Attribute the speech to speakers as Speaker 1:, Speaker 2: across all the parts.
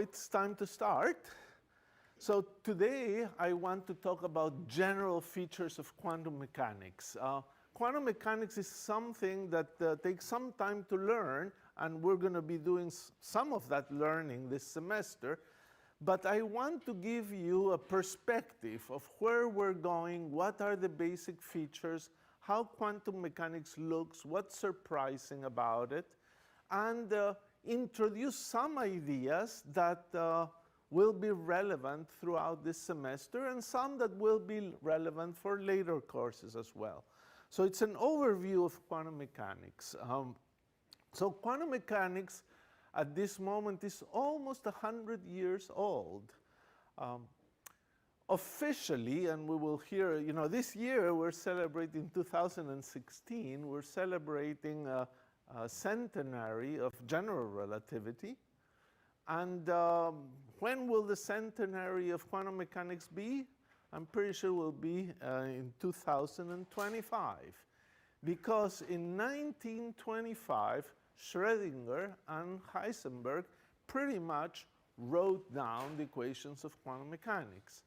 Speaker 1: it's time to start. So today I want to talk about general features of quantum mechanics. Quantum mechanics is something that takes some time to learn, and we're going to be doing some of that learning this semester. But I want to give you a perspective of where we're going, what are the basic features, how quantum mechanics looks, what's surprising about it, and introduce some ideas that will be relevant throughout this semester and some that will be relevant for later courses as well. So it's an overview of quantum mechanics. So quantum mechanics at this moment is almost 100 years old. Officially, and we will hear, this year we're celebrating 2016, we're celebrating a centenary of general relativity. And when will the centenary of quantum mechanics be? I'm pretty sure it will be in 2025. Because in 1925, Schrödinger and Heisenberg pretty much wrote down the equations of quantum mechanics.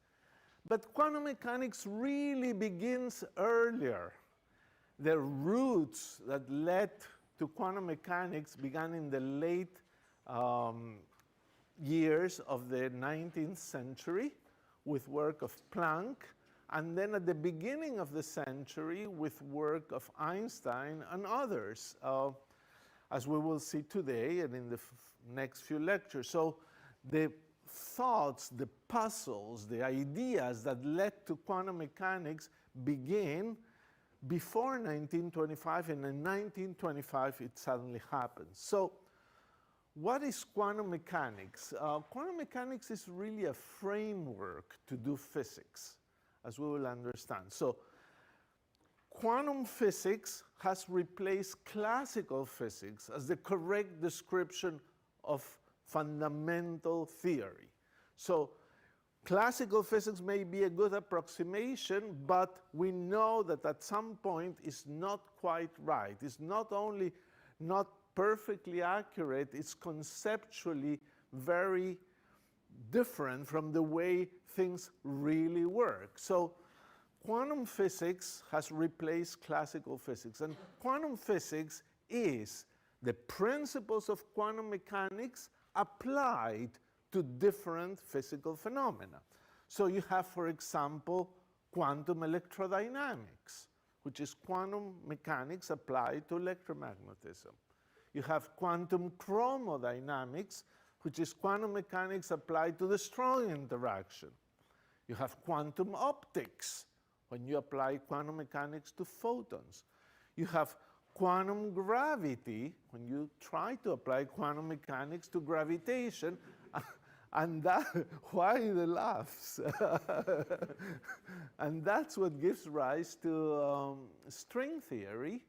Speaker 1: But quantum mechanics really begins earlier. The roots that led to quantum mechanics began in the late years of the 19th century with work of Planck, and then at the beginning of the century with work of Einstein and others, as we will see today and in the next few lectures. So the thoughts, the puzzles, the ideas that led to quantum mechanics begin before 1925, and in 1925 it suddenly happens. So what is quantum mechanics? Quantum mechanics is really a framework to do physics, as we will understand. So quantum physics has replaced classical physics as the correct description of fundamental theory. So classical physics may be a good approximation, but we know that at some point it's not quite right. It's not only not perfectly accurate, it's conceptually very different from the way things really work. So quantum physics has replaced classical physics, and quantum physics is the principles of quantum mechanics applied to different physical phenomena. So you have, for example, quantum electrodynamics, which is quantum mechanics applied to electromagnetism. You have quantum chromodynamics, which is quantum mechanics applied to the strong interaction. You have quantum optics, when you apply quantum mechanics to photons. You have quantum gravity, when you try to apply quantum mechanics to gravitation, and that, why the laughs? And that's what gives rise to string theory,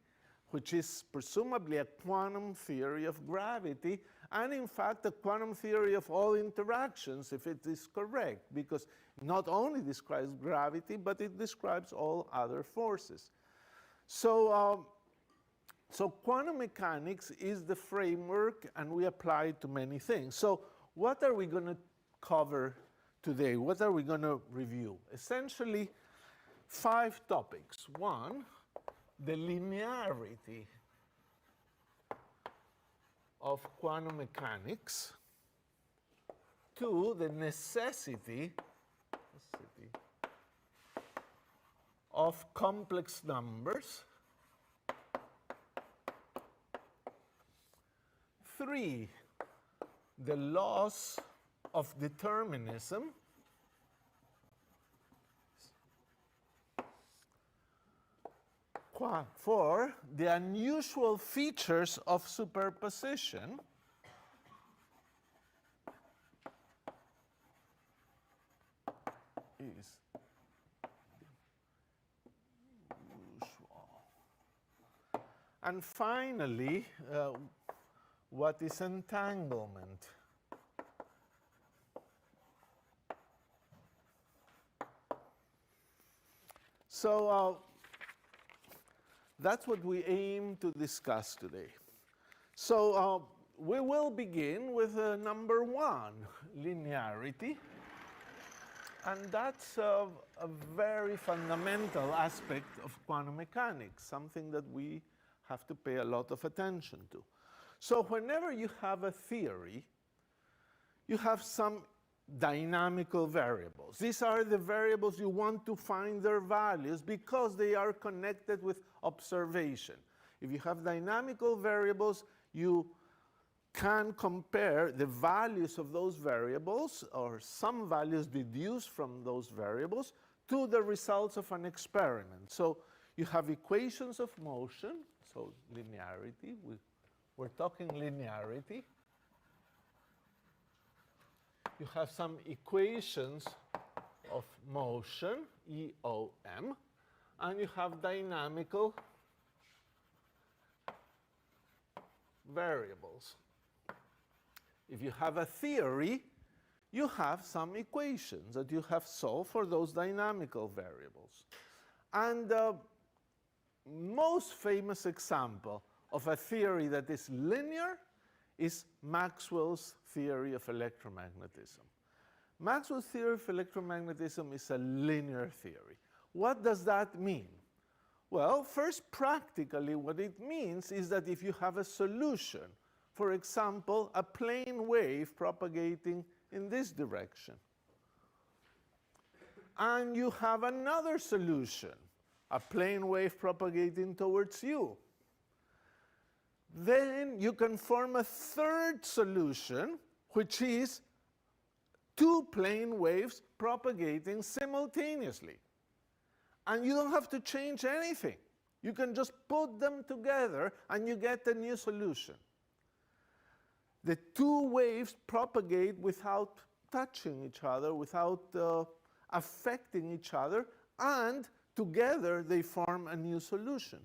Speaker 1: which is presumably a quantum theory of gravity, and in fact a quantum theory of all interactions, if it is correct, because not only describes gravity, but it describes all other forces. So, so quantum mechanics is the framework, and we apply it to many things. So what are we going to cover today? What are we going to review? Essentially, 5 topics. 1, the linearity of quantum mechanics. 2, the necessity of complex numbers. 3, the laws of determinism. 4, the unusual features of superposition. 5, usual. And finally, what is entanglement? So that's what we aim to discuss today. So we will begin with number 1, linearity. And that's a very fundamental aspect of quantum mechanics, something that we have to pay a lot of attention to. So whenever you have a theory, you have some dynamical variables. These are the variables you want to find their values because they are connected with observation. If you have dynamical variables, you can compare the values of those variables, or some values deduced from those variables, to the results of an experiment. So you have equations of motion, so linearity. We're talking linearity. You have some equations of motion, EOM, and you have dynamical variables. If you have a theory, you have some equations that you have solved for those dynamical variables. And the most famous example of a theory that is linear is Maxwell's theory of electromagnetism. Maxwell's theory of electromagnetism is a linear theory. What does that mean? Well, first, practically, what it means is that if you have a solution, for example, a plane wave propagating in this direction, and you have another solution, a plane wave propagating towards you, then you can form a third solution, which is 2 plane waves propagating simultaneously. And you don't have to change anything. You can just put them together and you get a new solution. The 2 waves propagate without touching each other, without affecting each other, and together they form a new solution.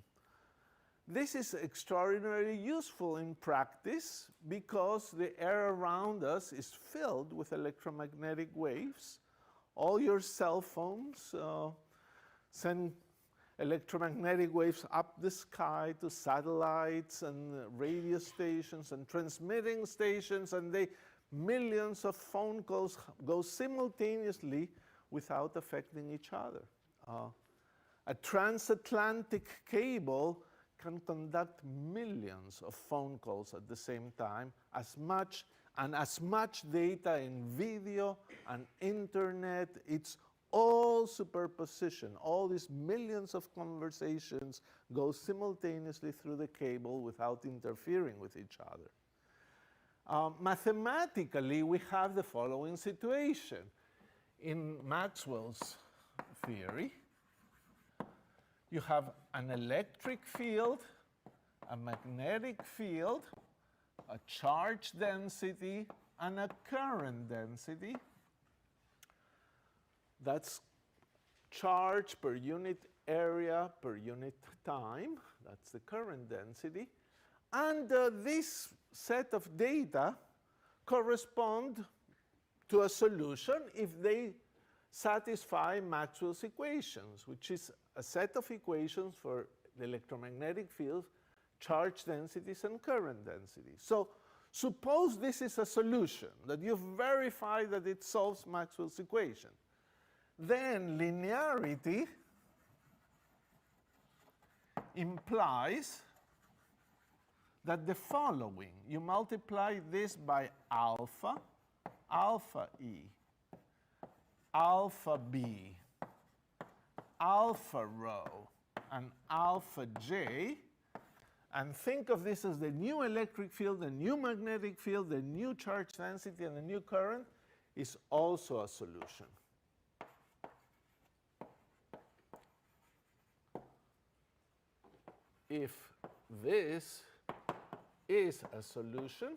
Speaker 1: This is extraordinarily useful in practice because the air around us is filled with electromagnetic waves. All your cell phones send electromagnetic waves up the sky to satellites and radio stations and transmitting stations, and millions of phone calls go simultaneously without affecting each other. A transatlantic cable can conduct millions of phone calls at the same time, as much data in video and internet. It's all superposition. All these millions of conversations go simultaneously through the cable without interfering with each other. Mathematically, we have the following situation. In Maxwell's theory, you have an electric field, a magnetic field, a charge density, and a current density. That's charge per unit area per unit time. That's the current density. And this set of data correspond to a solution if they satisfy Maxwell's equations, which is a set of equations for the electromagnetic fields, charge densities, and current densities. So suppose this is a solution, that you've verified that it solves Maxwell's equation. Then linearity implies that the following, you multiply this by alpha, alpha E, alpha B, alpha rho, and alpha J, and think of this as the new electric field, the new magnetic field, the new charge density, and the new current, is also a solution. If this is a solution,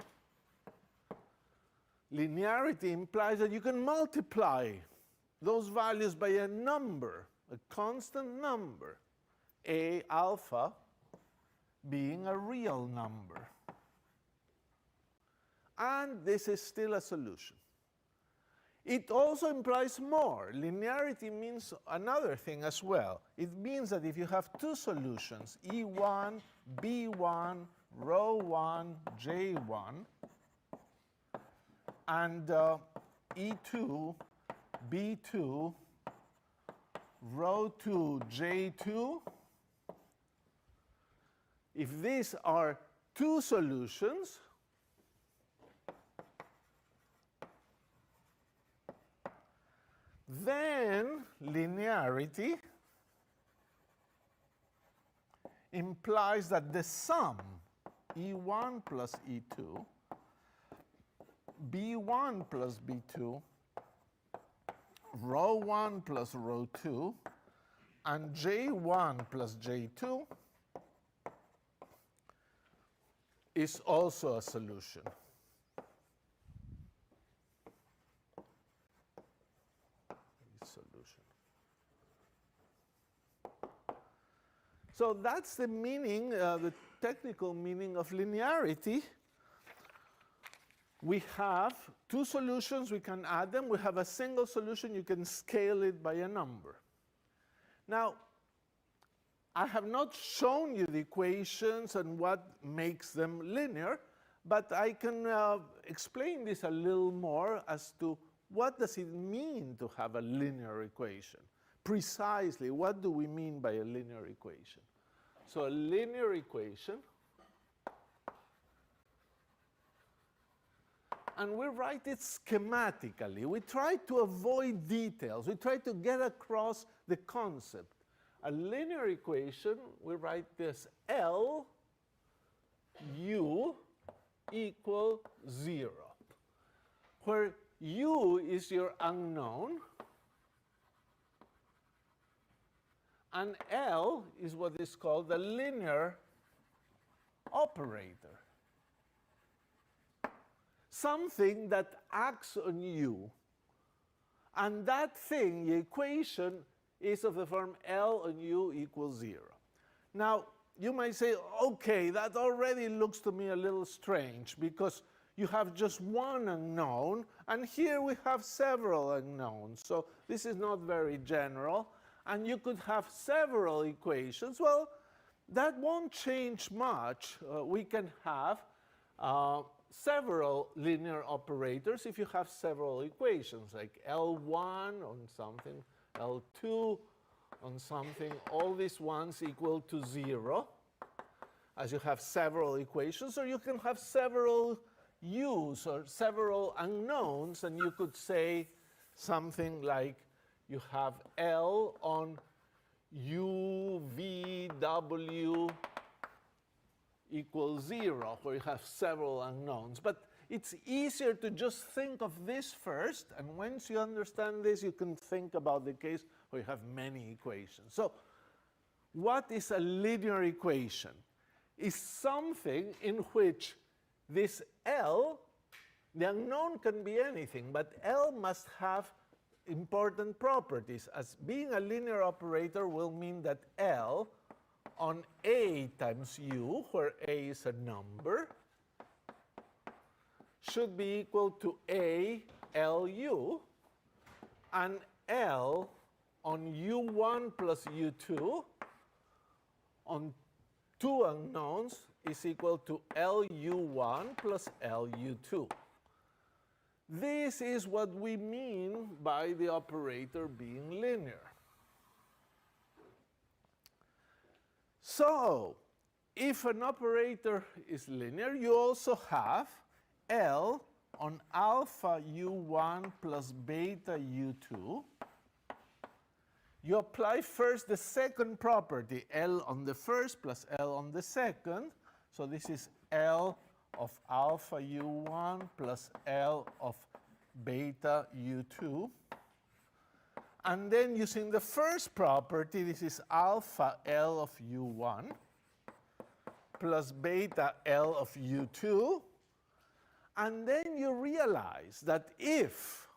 Speaker 1: linearity implies that you can multiply those values by a number, a constant number, A alpha being a real number. And this is still a solution. It also implies more. Linearity means another thing as well. It means that if you have 2 solutions, E1, B1, rho 1, J1, and E2, B2, rho 2, J2. If these are two solutions, then linearity implies that the sum E1 plus E2, B1 plus B2, rho 1 plus rho 2, and J1 plus J2 is also a solution. So that's the meaning, the technical meaning of linearity. We have two solutions, we can add them. We have a single solution, you can scale it by a number. Now, I have not shown you the equations and what makes them linear, but I can explain this a little more as to what does it mean to have a linear equation. Precisely, what do we mean by a linear equation? So a linear equation, and we write it schematically. We try to avoid details. We try to get across the concept. A linear equation, we write this L U equal 0, where U is your unknown, and L is what is called the linear operator. Something that acts on U. And that thing, the equation, is of the form L on U equals 0. Now, you might say, okay, that already looks to me a little strange because you have just one unknown, and here we have several unknowns. So this is not very general. And you could have several equations. Well, that won't change much. We can have several linear operators if you have several equations, like L1 on something, L2 on something, all these ones equal to 0, as you have several equations, or you can have several U's or several unknowns, and you could say something like you have L on U, V, W equals 0, where you have several unknowns. But it's easier to just think of this first, and once you understand this, you can think about the case where you have many equations. So what is a linear equation? It's something in which this L, the unknown can be anything, but L must have important properties. As being a linear operator will mean that L on A times U, where A is a number, should be equal to A LU, and L on U1 plus U2 on two unknowns is equal to LU1 plus LU2. This is what we mean by the operator being linear. So, if an operator is linear, you also have L on alpha U1 plus beta U2. You apply first the second property, L on the first plus L on the second. So this is L of alpha U1 plus L of beta U2. And then using the first property, this is alpha L of U1 plus beta L of U2. And then you realize that if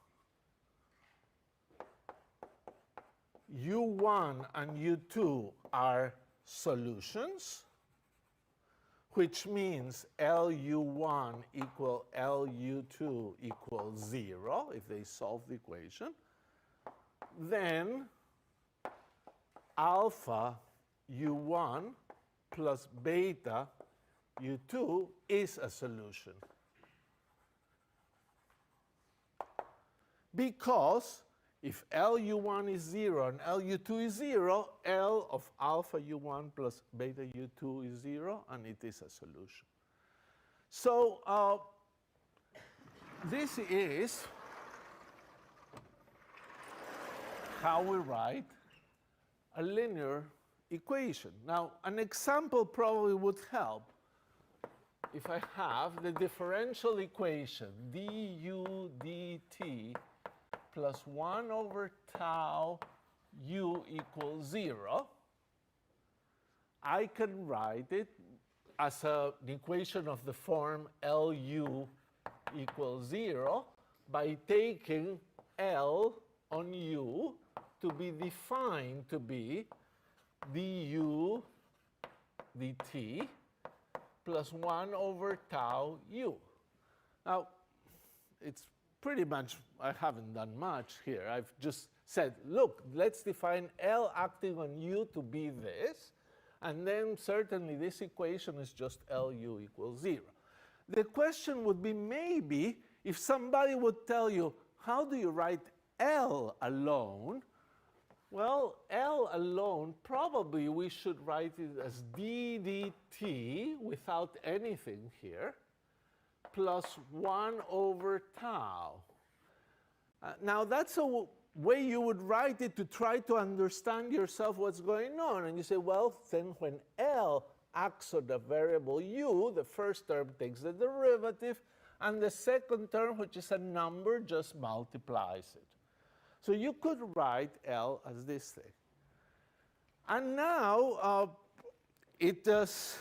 Speaker 1: U1 and U2 are solutions, which means LU1 equal LU2 equals 0 if they solve the equation, then alpha U1 plus beta u2 is a solution. Because if LU1 is 0 and LU2 is 0, L of alpha U1 plus beta U2 is 0, and it is a solution. So this is how we write a linear equation. Now, an example probably would help. If I have the differential equation du dt plus 1 over tau u equals 0, I can write it as an equation of the form Lu equals 0 by taking L on u to be defined to be du dt plus 1 over tau u. Now, it's pretty much, I haven't done much here. I've just said, look, let's define L acting on u to be this, and then certainly this equation is just Lu equals 0. The question would be maybe if somebody would tell you, how do you write L alone? Well, L alone, probably we should write it as d dt without anything here, plus 1 over tau. Now, that's a way you would write it to try to understand yourself what's going on. And you say, well, then when L acts on the variable u, the first term takes the derivative, and the second term, which is a number, just multiplies it. So you could write L as this thing. And now it is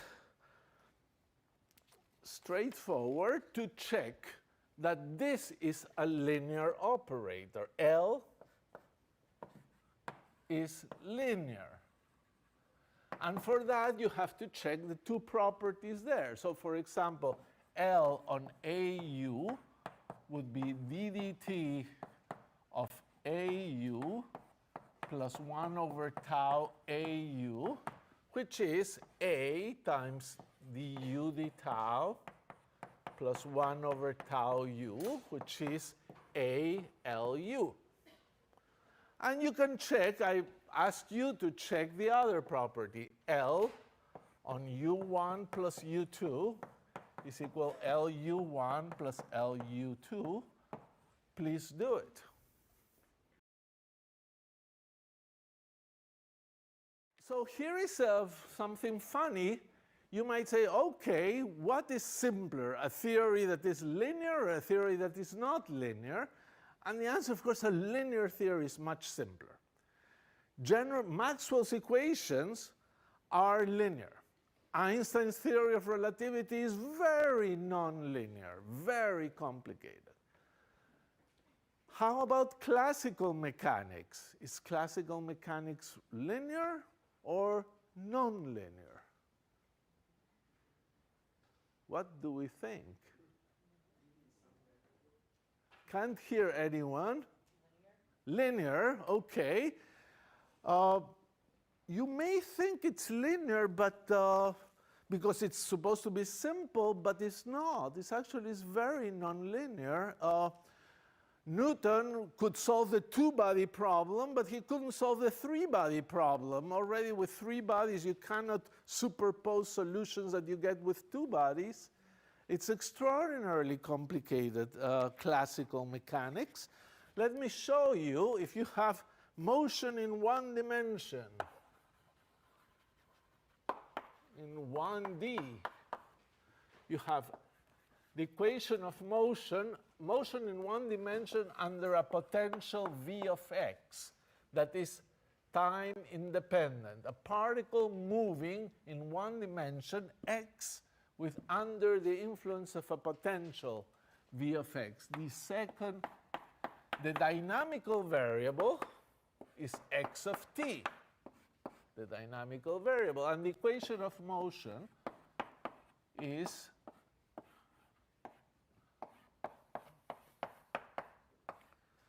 Speaker 1: straightforward to check that this is a linear operator. L is linear. And for that, you have to check the two properties there. So for example, L on AU would be d dt of AU plus 1 over tau AU, which is A times du d tau plus 1 over tau u, which is ALU. And you can check, I asked you to check the other property. L on u1 plus u2 is equal LU1 plus LU2. Please do it. So here is something funny. You might say, okay, what is simpler, a theory that is linear or a theory that is not linear? And the answer, of course, a linear theory is much simpler. Maxwell's equations are linear. Einstein's theory of relativity is very nonlinear, very complicated. How about classical mechanics? Is classical mechanics linear or nonlinear? What do we think? Can't hear anyone. Linear, okay. You may think it's linear, but because it's supposed to be simple, but it's not. It's actually very nonlinear. Newton could solve the two-body problem, but he couldn't solve the three-body problem. Already with three bodies, you cannot superpose solutions that you get with two bodies. It's extraordinarily complicated classical mechanics. Let me show you, if you have motion in one dimension, in 1D, you have the equation of motion in one dimension under a potential v of x that is time independent. A particle moving in one dimension, x, with under the influence of a potential v of x. The dynamical variable is x of t, the dynamical variable. And the equation of motion is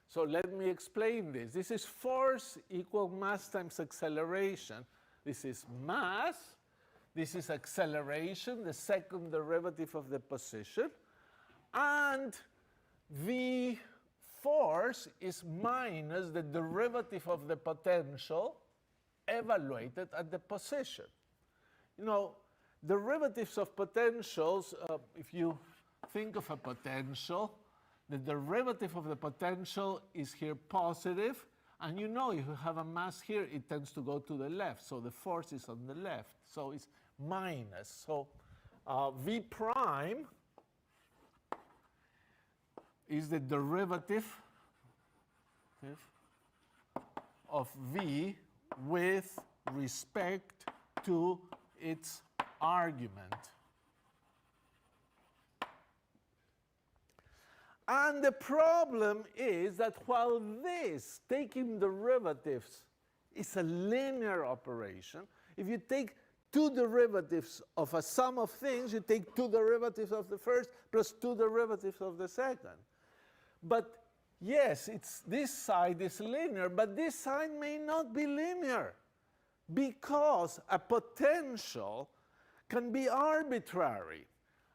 Speaker 1: so let me explain this. This is force equal mass times acceleration. This is mass This is acceleration, the second derivative of the position. And the force is minus the derivative of the potential evaluated at the position. You know, derivatives of potentials, if you think of a potential, the derivative of the potential is here positive, and you know if you have a mass here, it tends to go to the left, so the force is on the left, so it's minus. So V prime is the derivative of V with respect to its argument. And the problem is that while this, taking derivatives, is a linear operation, if you take two derivatives of a sum of things, you take two derivatives of the first plus two derivatives of the second. But yes, this side is linear, but this side may not be linear, because a potential can be arbitrary.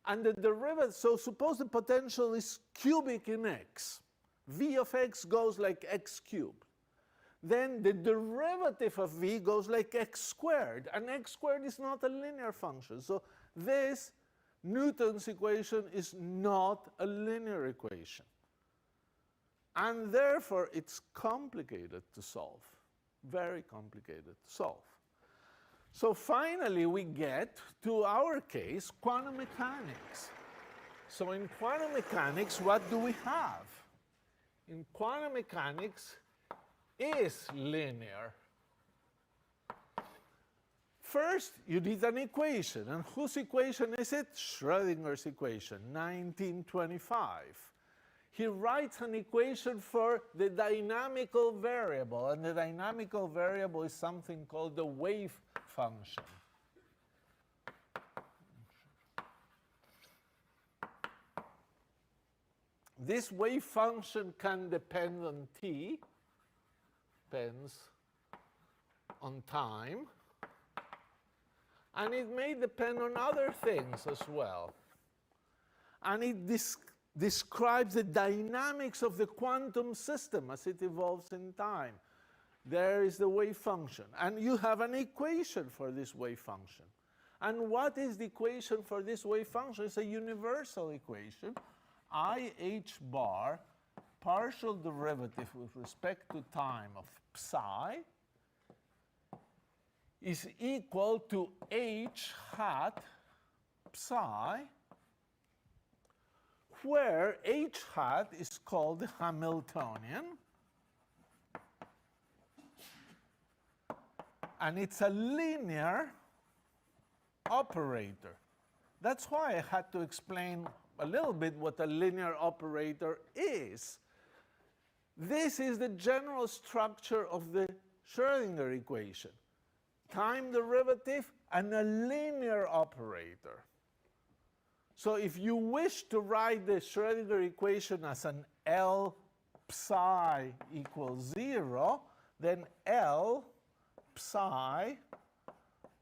Speaker 1: And the derivative, so suppose the potential is cubic in x. V of x goes like x cubed. Then the derivative of v goes like x squared. And x squared is not a linear function. So this Newton's equation is not a linear equation. And therefore, it's complicated to solve. Very complicated to solve. So finally, we get to our case, quantum mechanics. So in quantum mechanics, what do we have? In quantum mechanics is linear. First, you need an equation. And whose equation is it? Schrödinger's equation, 1925. He writes an equation for the dynamical variable. And the dynamical variable is something called the wave function. This wave function can depend on t, depends on time, and it may depend on other things as well. And it describes the dynamics of the quantum system as it evolves in time. There is the wave function. And you have an equation for this wave function. And what is the equation for this wave function? It's a universal equation. IH bar, partial derivative with respect to time of psi, is equal to h hat psi, where h hat is called the Hamiltonian. And it's a linear operator. That's why I had to explain a little bit what a linear operator is. This is the general structure of the Schrödinger equation. Time derivative and a linear operator. So if you wish to write the Schrödinger equation as an L psi equals 0, then L psi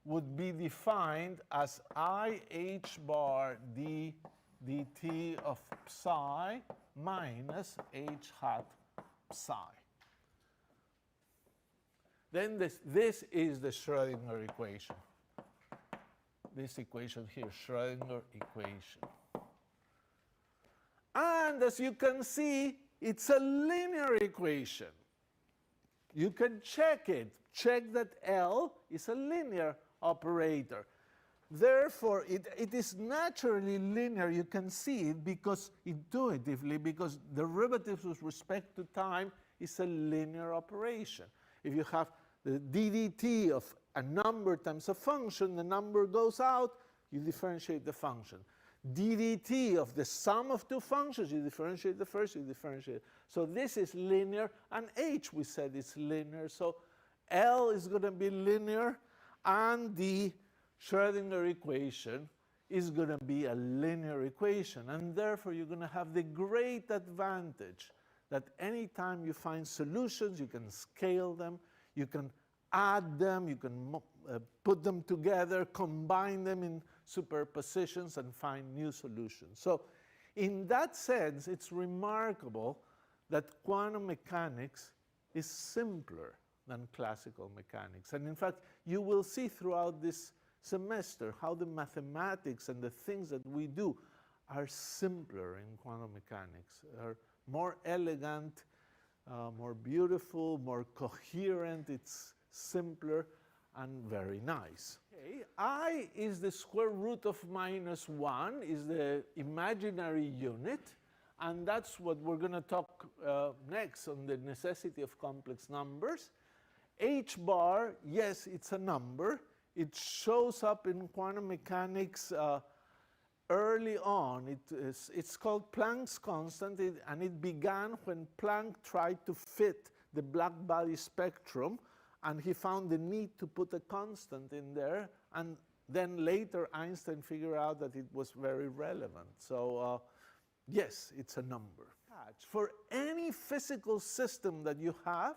Speaker 1: would be defined as IH bar d dt of psi minus h hat psi. Then this is the Schrödinger equation. This equation here, Schrödinger equation. And as you can see, it's a linear equation. You can check it. Check that L is a linear operator. Therefore, it is naturally linear. You can see it because intuitively, because derivatives with respect to time is a linear operation. If you have the ddt of a number times a function, the number goes out, you differentiate the function. ddt of the sum of two functions, you differentiate the first, you differentiate. So this is linear, and h, we said, is linear. So L is going to be linear, and the Schrödinger equation is going to be a linear equation. And therefore, you're going to have the great advantage that anytime you find solutions, you can scale them, you can add them, you can put them together, combine them in superpositions, and find new solutions. So in that sense, it's remarkable that quantum mechanics is simpler than classical mechanics. And in fact, you will see throughout this semester how the mathematics and the things that we do are simpler in quantum mechanics, are more elegant, more beautiful, more coherent. It's simpler and very nice. Okay. I is the square root of -1, is the imaginary unit, and that's what we're going to talk next on the necessity of complex numbers. H bar, yes, it's a number. It shows up in quantum mechanics early on. It's called Planck's constant, and it began when Planck tried to fit the black body spectrum, and he found the need to put a constant in there, and then later Einstein figured out that it was very relevant. So yes, it's a number. For any physical system that you have,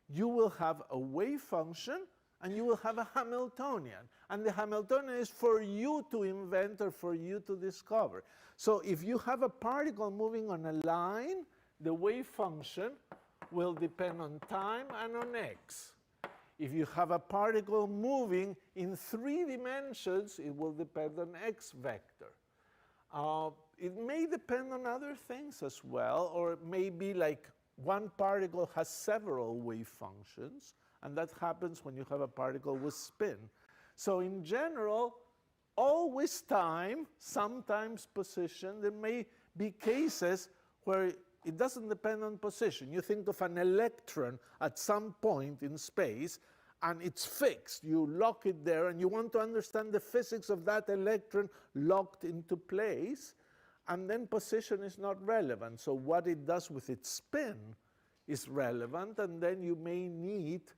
Speaker 1: you will have a wave function and you will have a Hamiltonian. And the Hamiltonian is for you to invent or for you to discover. So if you have a particle moving on a line, the wave function will depend on time and on x. If you have a particle moving in 3 dimensions, it will depend on x vector. It may depend on other things as well, or it may be like one particle has several wave functions, and that happens when you have a particle with spin. So in general, always time, sometimes position. There may be cases where it doesn't depend on position. You think of an electron at some point in space, and it's fixed. You lock it there, and you want to understand the physics of that electron locked into place, and then position is not relevant. So what it does with its spin is relevant, and then you may need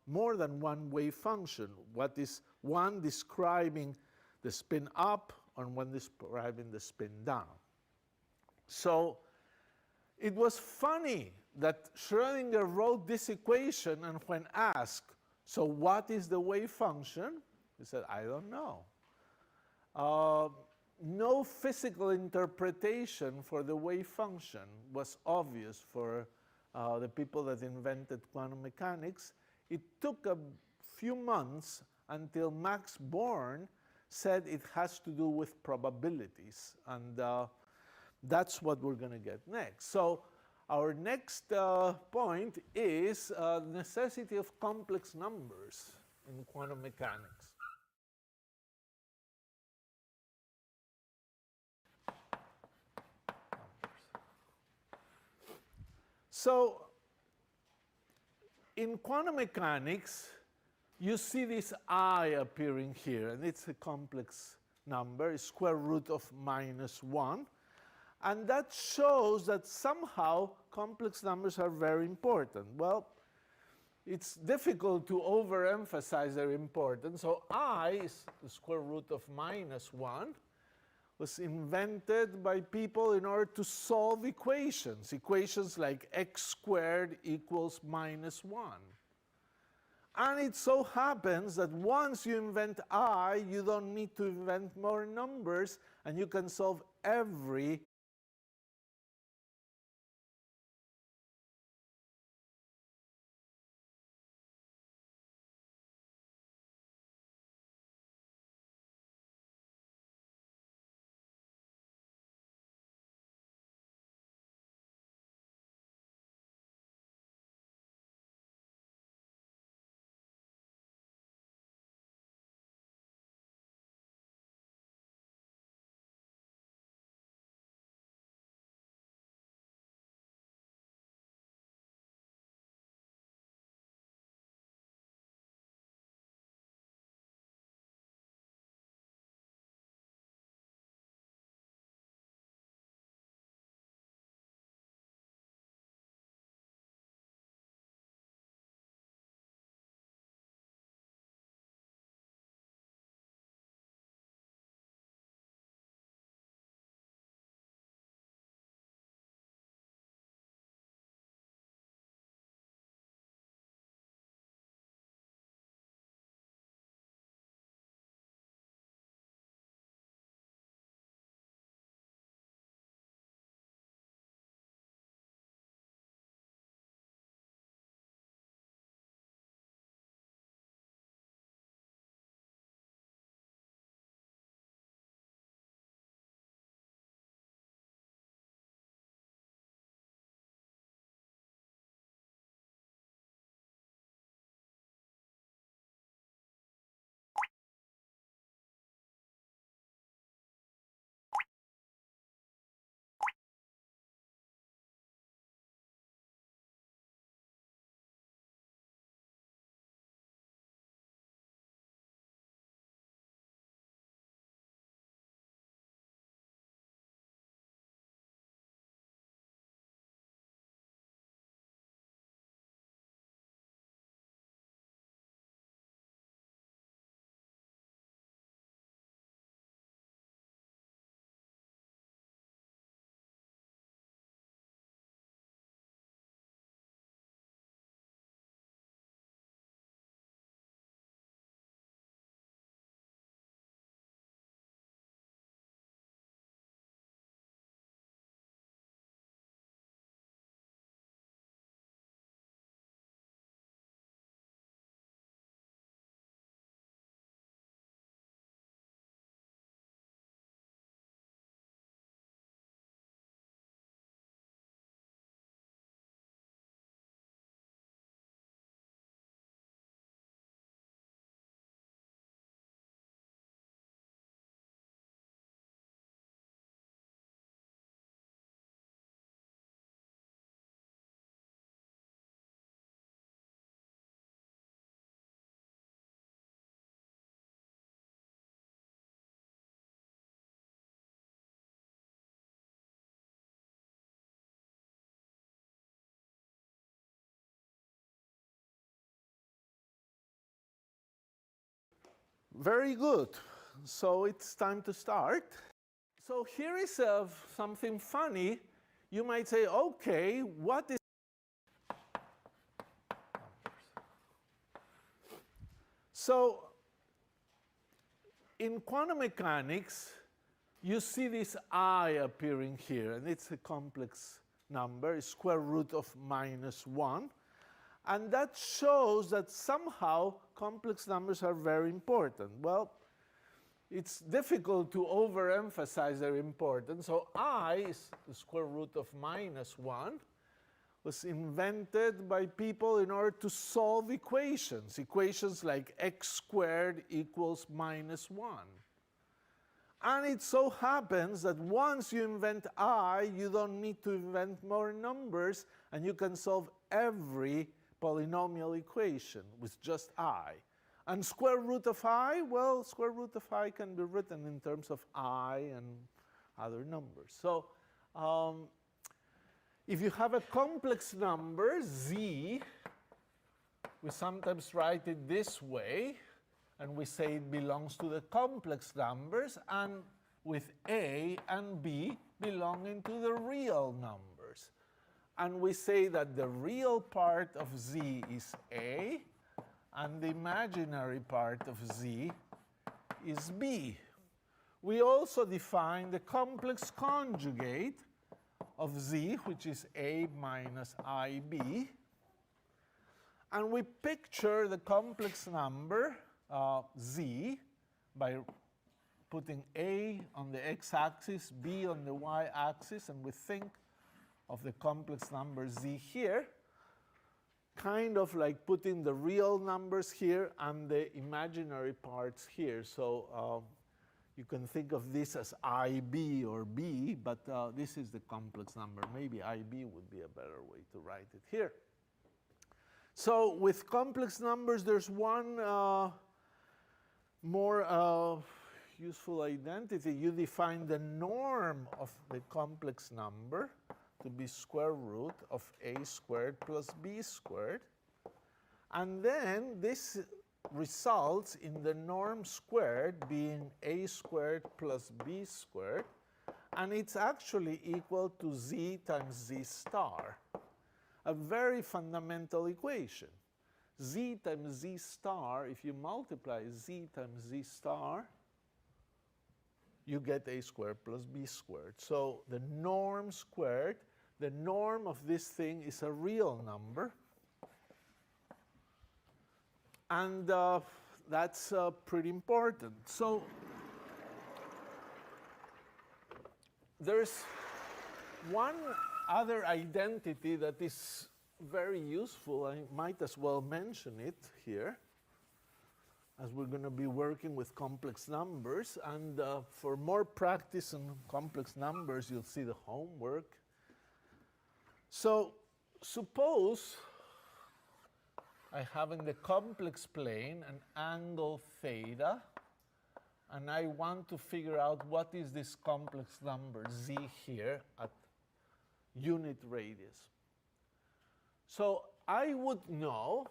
Speaker 1: more than one wave function. What is one describing the spin up and one describing the spin down. So it was funny that Schrödinger wrote this equation, and when asked, so what is the wave function? He said, I don't know. No physical interpretation for the wave function was obvious for the people that invented quantum mechanics. It took a few months until Max Born said it has to do with probabilities, and that's what we're going to get next. So our next point is the necessity of complex numbers in quantum mechanics. So in quantum mechanics, you see this I appearing here, and it's a complex number, it's square root of -1. And that shows that somehow complex numbers are very important. Well, it's difficult to overemphasize their importance. So I is the square root of -1. Was invented by people in order to solve equations. Equations like x squared equals -1. And it so happens that once you invent I, you don't need to invent more numbers, and you can solve every Very good. So it's time to start. So here is something funny. You might say, okay, what is... So in quantum mechanics, you see this I appearing here, and it's a complex number, it's square root of -1. And that shows that somehow complex numbers are very important. Well, it's difficult to overemphasize their importance. So I is the square root of -1, was invented by people in order to solve equations. Equations like x squared equals -1. And it so happens that once you invent I, you don't need to invent more numbers, and you can solve every polynomial equation with just I. And square root of I, well, square root of I can be written in terms of I and other numbers. So if you have a complex number, z, we sometimes write it this way, and we say it belongs to the complex numbers, and with A and B belonging to the real numbers. And we say that the real part of z is A, and the imaginary part of z is B. We also define the complex conjugate of z, which is A minus IB. And we picture the complex number z by putting A on the x-axis, B on the y-axis, and we think of the complex number z here, kind of like putting the real numbers here and the imaginary parts here. So you can think of this as IB or B, but this is the complex number. Maybe IB would be a better way to write it here. So with complex numbers, there's one more useful identity. You define the norm of the complex number to be square root of A squared plus B squared. And then this results in the norm squared being A squared plus B squared. And it's actually equal to z times z star, a very fundamental equation. Z times z star, if you multiply z times z star, you get A squared plus B squared. So the norm squared, the norm of this thing is a real number. And that's pretty important. So there's one other identity that is very useful. I might as well mention it here, as we're going to be working with complex numbers. And for more practice on complex numbers, you'll see the homework. So suppose I have in the complex plane an angle theta, and I want to figure out what is this complex number z here at unit radius. So I would know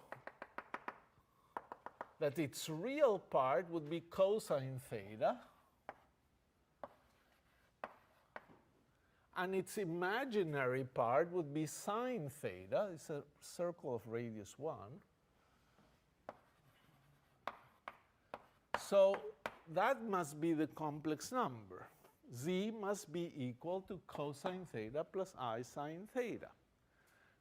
Speaker 1: that its real part would be cosine theta, and its imaginary part would be sine theta. It's a circle of radius 1. So that must be the complex number. Z must be equal to cosine theta plus I sine theta,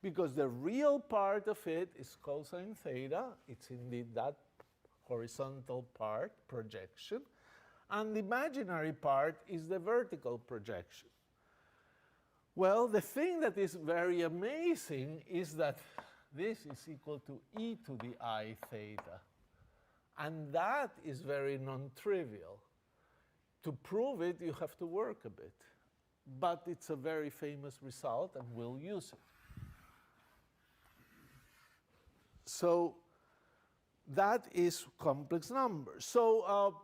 Speaker 1: because the real part of it is cosine theta. It's indeed that horizontal part, projection, and the imaginary part is the vertical projection. Well, the thing that is very amazing is that this is equal to e to the I theta. And that is very non-trivial. To prove it, you have to work a bit. But it's a very famous result, and we'll use it. So that is complex numbers. So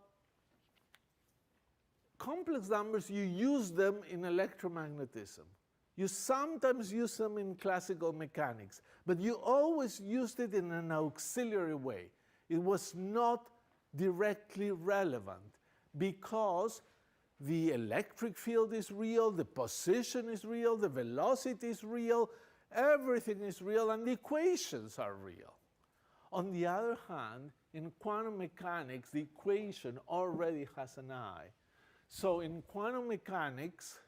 Speaker 1: complex numbers, you use them in electromagnetism. You sometimes use them in classical mechanics, but you always used it in an auxiliary way. It was not directly relevant because the electric field is real, the position is real, the velocity is real, everything is real, and the equations are real. On the other hand, in quantum mechanics, the equation already has an I. So in quantum mechanics,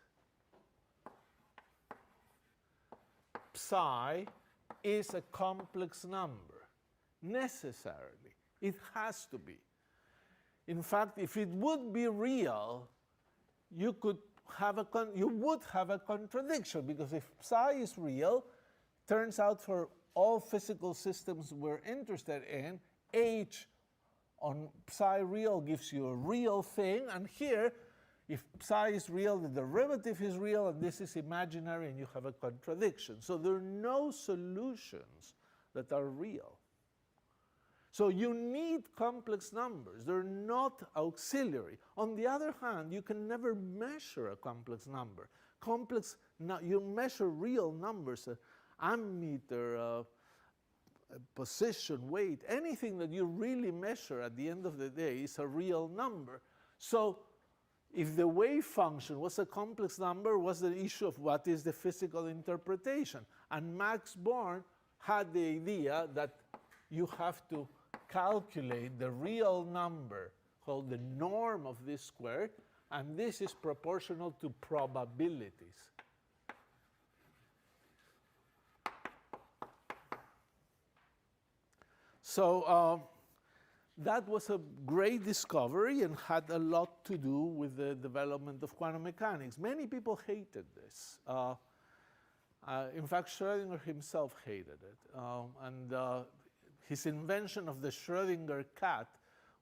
Speaker 1: psi is a complex number, necessarily. It has to be. In fact, if it would be real, you would have a contradiction, because if psi is real, turns out for all physical systems we're interested in, H on psi real gives you a real thing, and here, if psi is real, the derivative is real, and this is imaginary, and you have a contradiction. So there are no solutions that are real. So you need complex numbers. They're not auxiliary. On the other hand, you can never measure a complex number. You measure real numbers, ammeter, position, weight, anything that you really measure at the end of the day is a real number. So if the wave function was a complex number, was the issue of what is the physical interpretation. And Max Born had the idea that you have to calculate the real number called the norm of this squared, and this is proportional to probabilities. So that was a great discovery and had a lot to do with the development of quantum mechanics. Many people hated this. In fact, Schrödinger himself hated it. His invention of the Schrödinger cat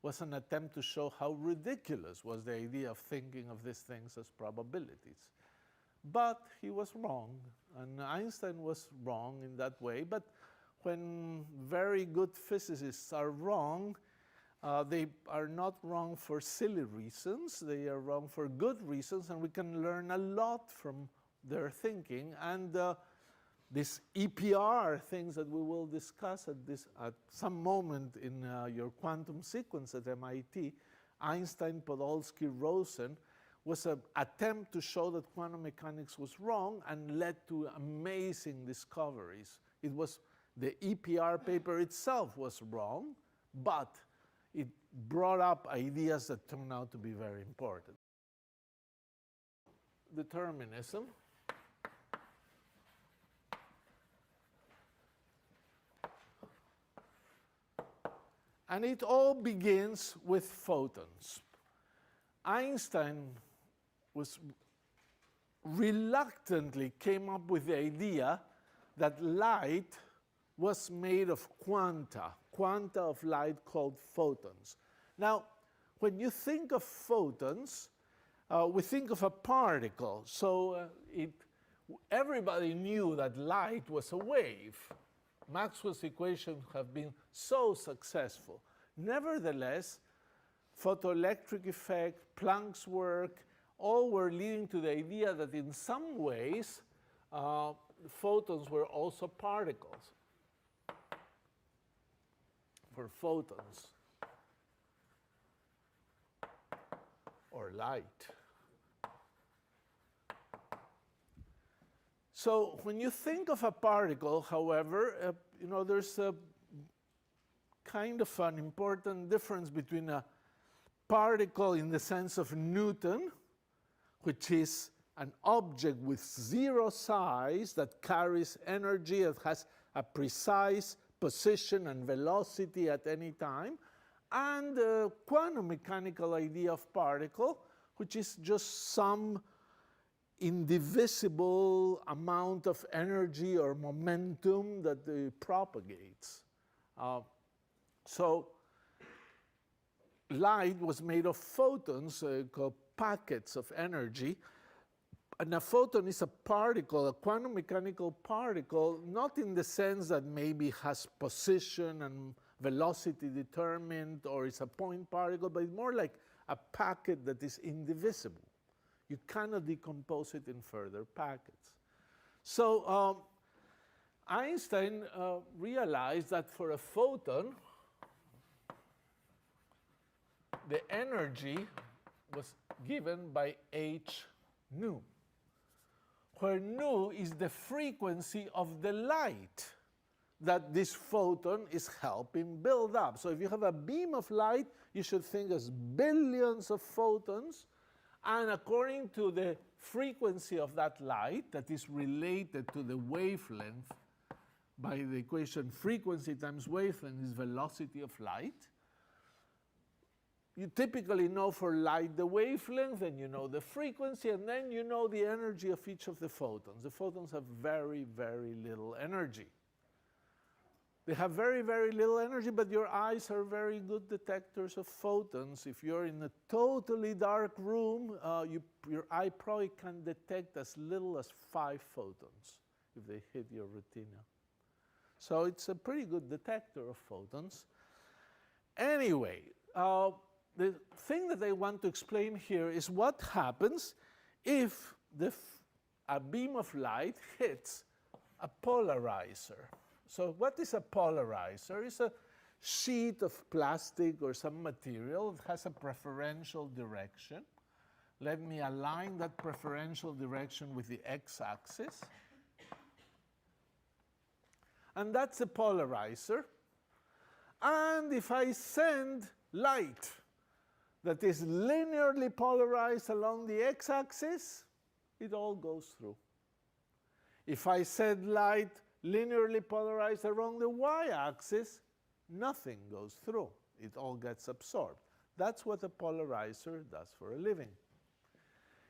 Speaker 1: was an attempt to show how ridiculous was the idea of thinking of these things as probabilities. But he was wrong, and Einstein was wrong in that way. But when very good physicists are wrong, they are not wrong for silly reasons. They are wrong for good reasons, and we can learn a lot from their thinking. And these EPR things that we will discuss at some moment in your quantum sequence at MIT, Einstein, Podolsky, Rosen, was an attempt to show that quantum mechanics was wrong and led to amazing discoveries. It was the EPR paper itself was wrong, but it brought up ideas that turned out to be very important. Determinism. And it all begins with photons. Einstein reluctantly came up with the idea that light was made of quanta of light called photons. Now, when you think of photons, we think of a particle. So everybody knew that light was a wave. Maxwell's equations have been so successful. Nevertheless, photoelectric effect, Planck's work, all were leading to the idea that in some ways, photons were also particles. For photons, or light. So when you think of a particle, however, there's a kind of an important difference between a particle in the sense of Newton, which is an object with zero size that carries energy, that has a precise position and velocity at any time, and the quantum mechanical idea of particle, which is just some indivisible amount of energy or momentum that propagates. So light was made of photons called packets of energy. And a photon is a particle, a quantum mechanical particle, not in the sense that maybe has position and velocity determined or is a point particle, but it's more like a packet that is indivisible. You cannot decompose it in further packets. So Einstein realized that for a photon, the energy was given by h nu, where nu is the frequency of the light that this photon is helping build up. So if you have a beam of light, you should think as billions of photons, and according to the frequency of that light that is related to the wavelength by the equation frequency times wavelength is velocity of light. You typically know for light the wavelength, and you know the frequency, and then you know the energy of each of the photons. The photons have very, very little energy. They have very, very little energy, but your eyes are very good detectors of photons. If you're in a totally dark room, your eye probably can detect as little as 5 photons if they hit your retina. So it's a pretty good detector of photons. Anyway, the thing that I want to explain here is what happens if a beam of light hits a polarizer. So what is a polarizer? It's a sheet of plastic or some material that has a preferential direction. Let me align that preferential direction with the x-axis. And that's a polarizer. And if I send light that is linearly polarized along the x-axis, it all goes through. If I send light linearly polarized along the y-axis, nothing goes through. It all gets absorbed. That's what a polarizer does for a living.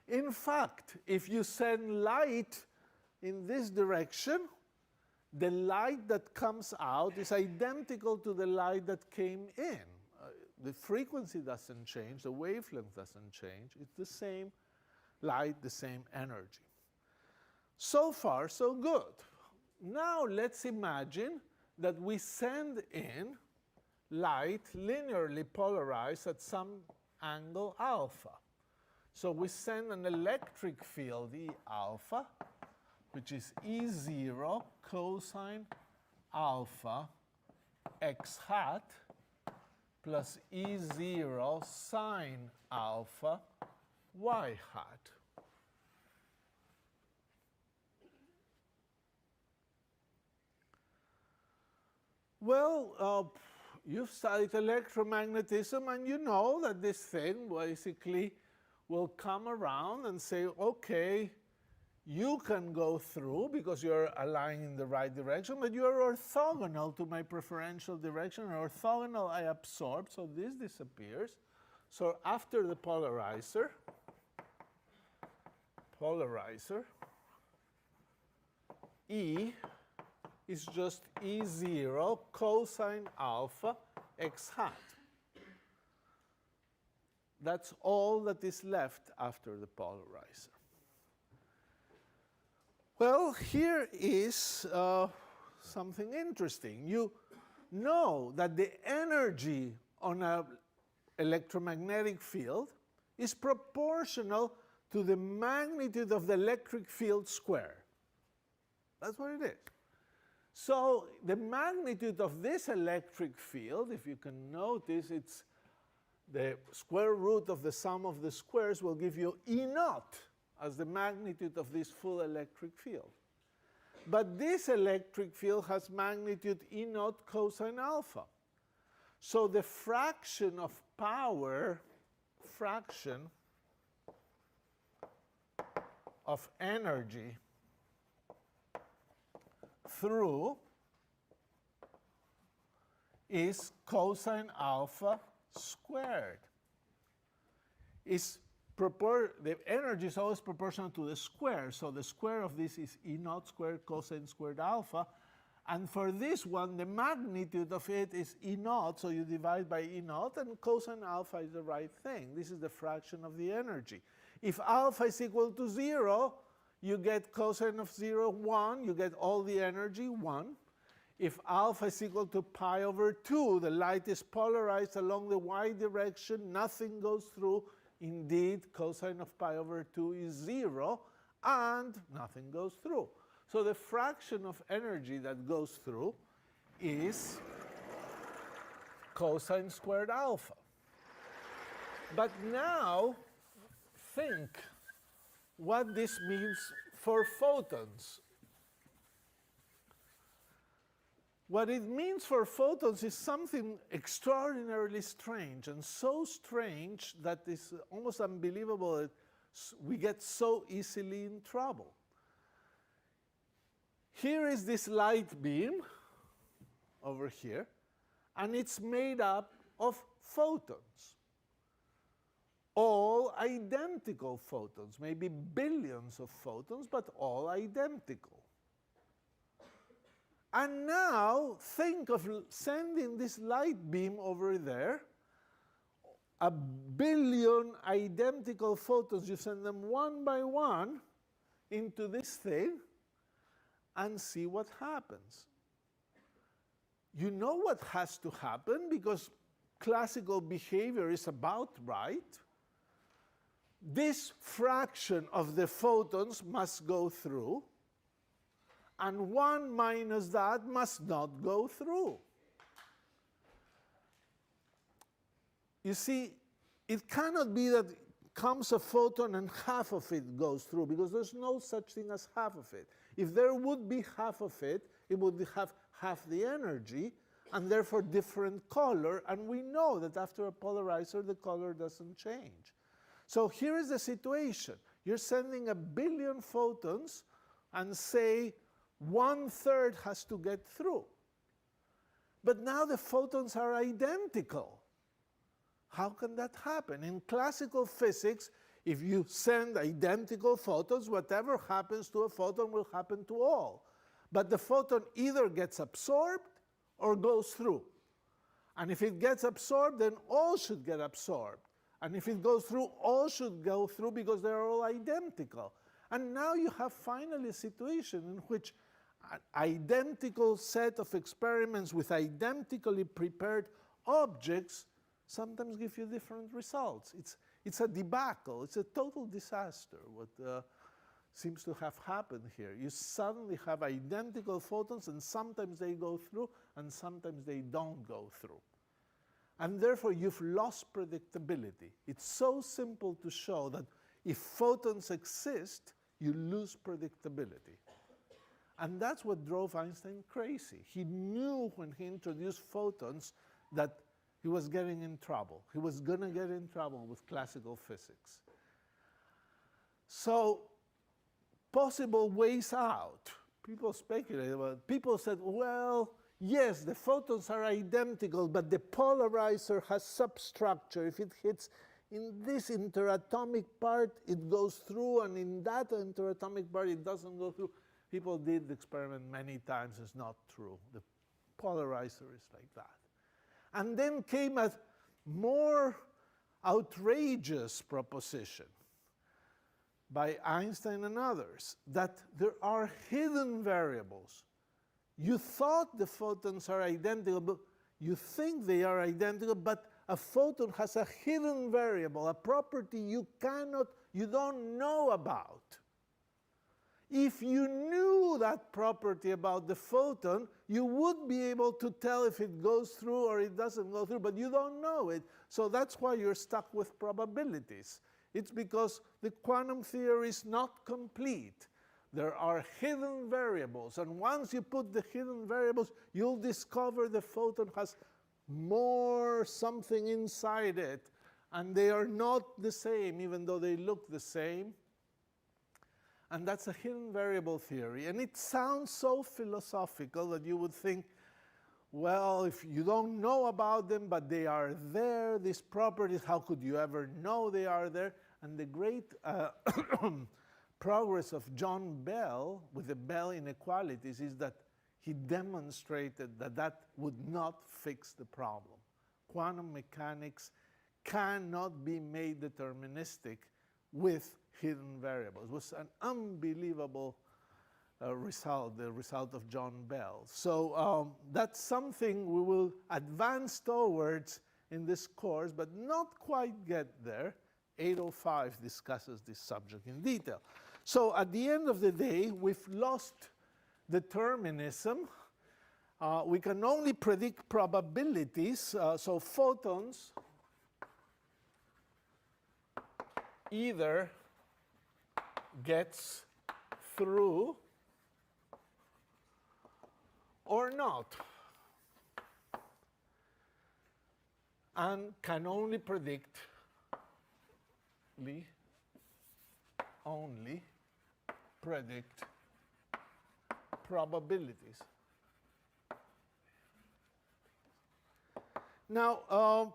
Speaker 1: In fact, if you send light in this direction, the light that comes out is identical to the light that came in. The frequency doesn't change, the wavelength doesn't change. It's the same light, the same energy. So far, so good. Now let's imagine that we send in light linearly polarized at some angle alpha. So we send an electric field E alpha, which is E0 cosine alpha x hat plus E0 sine alpha y hat. Well, you've studied electromagnetism, and you know that this thing basically will come around and say, okay, you can go through because you're aligned in the right direction, but you're orthogonal to my preferential direction. Orthogonal I absorb, so this disappears. So after the polarizer, E is just E0 cosine alpha x hat. That's all that is left after the polarizer. Well, here is something interesting. You know that the energy on an electromagnetic field is proportional to the magnitude of the electric field square. That's what it is. So the magnitude of this electric field, if you can notice, it's the square root of the sum of the squares will give you E naught as the magnitude of this full electric field. But this electric field has magnitude E naught cosine alpha. So the fraction of power, fraction of energy through is cosine alpha squared. The energy is always proportional to the square, so the square of this is E naught squared cosine squared alpha. And for this one, the magnitude of it is E naught, so you divide by E naught, and cosine alpha is the right thing. This is the fraction of the energy. If alpha is equal to 0, you get cosine of 0, 1. You get all the energy, 1. If alpha is equal to pi over 2, the light is polarized along the y direction. Nothing goes through. Indeed, cosine of pi over 2 is 0, and nothing goes through. So the fraction of energy that goes through is cosine squared alpha. But now, think what this means for photons. What it means for photons is something extraordinarily strange, and so strange that it's almost unbelievable that we get so easily in trouble. Here is this light beam over here, and it's made up of photons. All identical photons, maybe billions of photons, but all identical. And now think of sending this light beam over there, a billion identical photons, you send them one by one into this thing and see what happens. You know what has to happen because classical behavior is about right. This fraction of the photons must go through, and 1 minus that must not go through. You see, it cannot be that comes a photon and half of it goes through, because there's no such thing as half of it. If there would be half of it, it would have half the energy, and therefore different color, and we know that after a polarizer, the color doesn't change. So here is the situation. You're sending a billion photons, and say 1/3 has to get through. But now the photons are identical. How can that happen? In classical physics, if you send identical photons, whatever happens to a photon will happen to all. But the photon either gets absorbed or goes through. And if it gets absorbed, then all should get absorbed. And if it goes through, all should go through because they're all identical. And now you have finally a situation in which an identical set of experiments with identically prepared objects sometimes give you different results. It's a debacle. It's a total disaster what seems to have happened here. You suddenly have identical photons, and sometimes they go through, and sometimes they don't go through. And therefore, you've lost predictability. It's so simple to show that if photons exist, you lose predictability. And that's what drove Einstein crazy. He knew when he introduced photons that he was getting in trouble. He was going to get in trouble with classical physics. So, possible ways out. People speculated about it. People said, well, yes, the photons are identical, but the polarizer has substructure. If it hits in this interatomic part, it goes through, and in that interatomic part, it doesn't go through. People did the experiment many times. It's not true. The polarizer is like that. And then came a more outrageous proposition by Einstein and others, that there are hidden variables. You thought the photons are identical, but you think they are identical, but a photon has a hidden variable, a property you don't know about. If you knew that property about the photon, you would be able to tell if it goes through or it doesn't go through, but you don't know it. So that's why you're stuck with probabilities. It's because the quantum theory is not complete. There are hidden variables, and once you put the hidden variables, you'll discover the photon has more something inside it, and they are not the same, even though they look the same. And that's a hidden variable theory. And it sounds so philosophical that you would think, well, if you don't know about them, but they are there, these properties, how could you ever know they are there? And the great progress of John Bell with the Bell inequalities is that he demonstrated that that would not fix the problem. Quantum mechanics cannot be made deterministic with hidden variables. It was an unbelievable result, the result of John Bell. So that's something we will advance towards in this course, but not quite get there. 805 discusses this subject in detail. So at the end of the day, we've lost determinism. We can only predict probabilities. So photons either gets through or not, and can only predict probabilities. Now,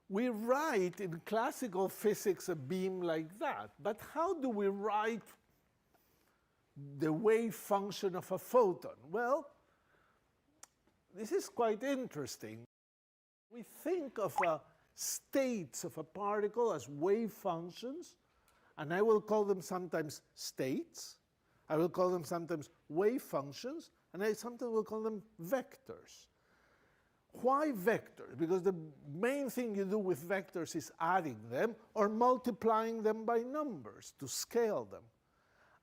Speaker 1: we write in classical physics a beam like that, but how do we write the wave function of a photon? Well, this is quite interesting. We think of states of a particle as wave functions, and I will call them sometimes states. I will call them sometimes wave functions, and I sometimes will call them vectors. Why vectors? Because the main thing you do with vectors is adding them or multiplying them by numbers to scale them.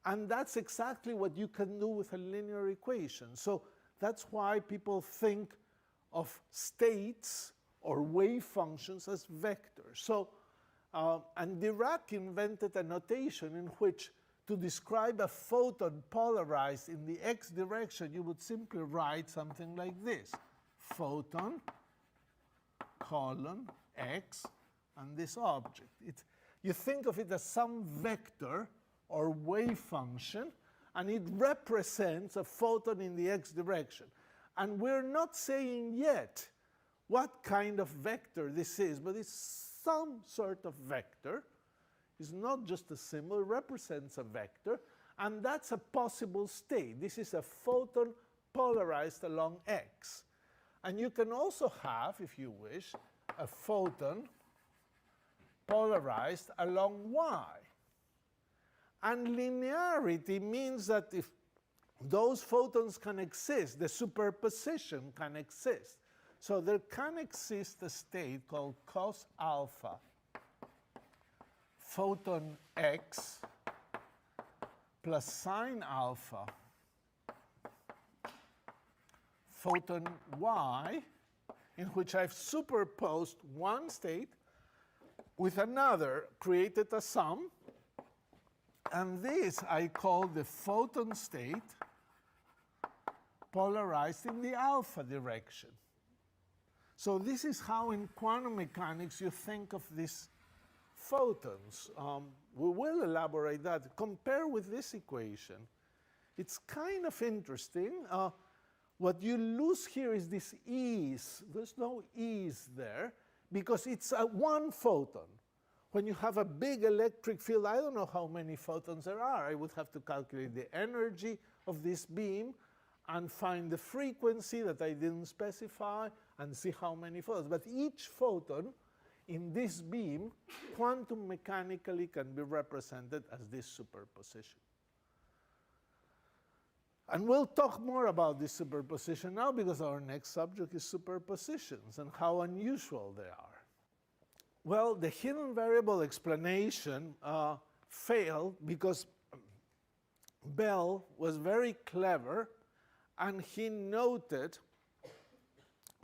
Speaker 1: And that's exactly what you can do with a linear equation. So that's why people think of states or wave functions as vectors. So, and Dirac invented a notation in which to describe a photon polarized in the x direction, you would simply write something like this. Photon, colon, x, and this object. You think of it as some vector or wave function, and it represents a photon in the x direction. And we're not saying yet what kind of vector this is, but it's some sort of vector. It's not just a symbol, it represents a vector, and that's a possible state. This is a photon polarized along x. And you can also have, if you wish, a photon polarized along y. And linearity means that if those photons can exist, the superposition can exist. So there can exist a state called cos alpha photon x plus sine alpha photon y, in which I've superposed one state with another, created a sum, and this I call the photon state polarized in the alpha direction. So this is how in quantum mechanics you think of these photons. We will elaborate that. Compare with this equation. It's kind of interesting. What you lose here is this ease. There's no ease there because it's one photon. When you have a big electric field, I don't know how many photons there are. I would have to calculate the energy of this beam and find the frequency that I didn't specify and see how many photons. But each photon in this beam, quantum mechanically can be represented as this superposition. And we'll talk more about this superposition now because our next subject is superpositions and how unusual they are. Well, the hidden variable explanation failed because Bell was very clever and he noted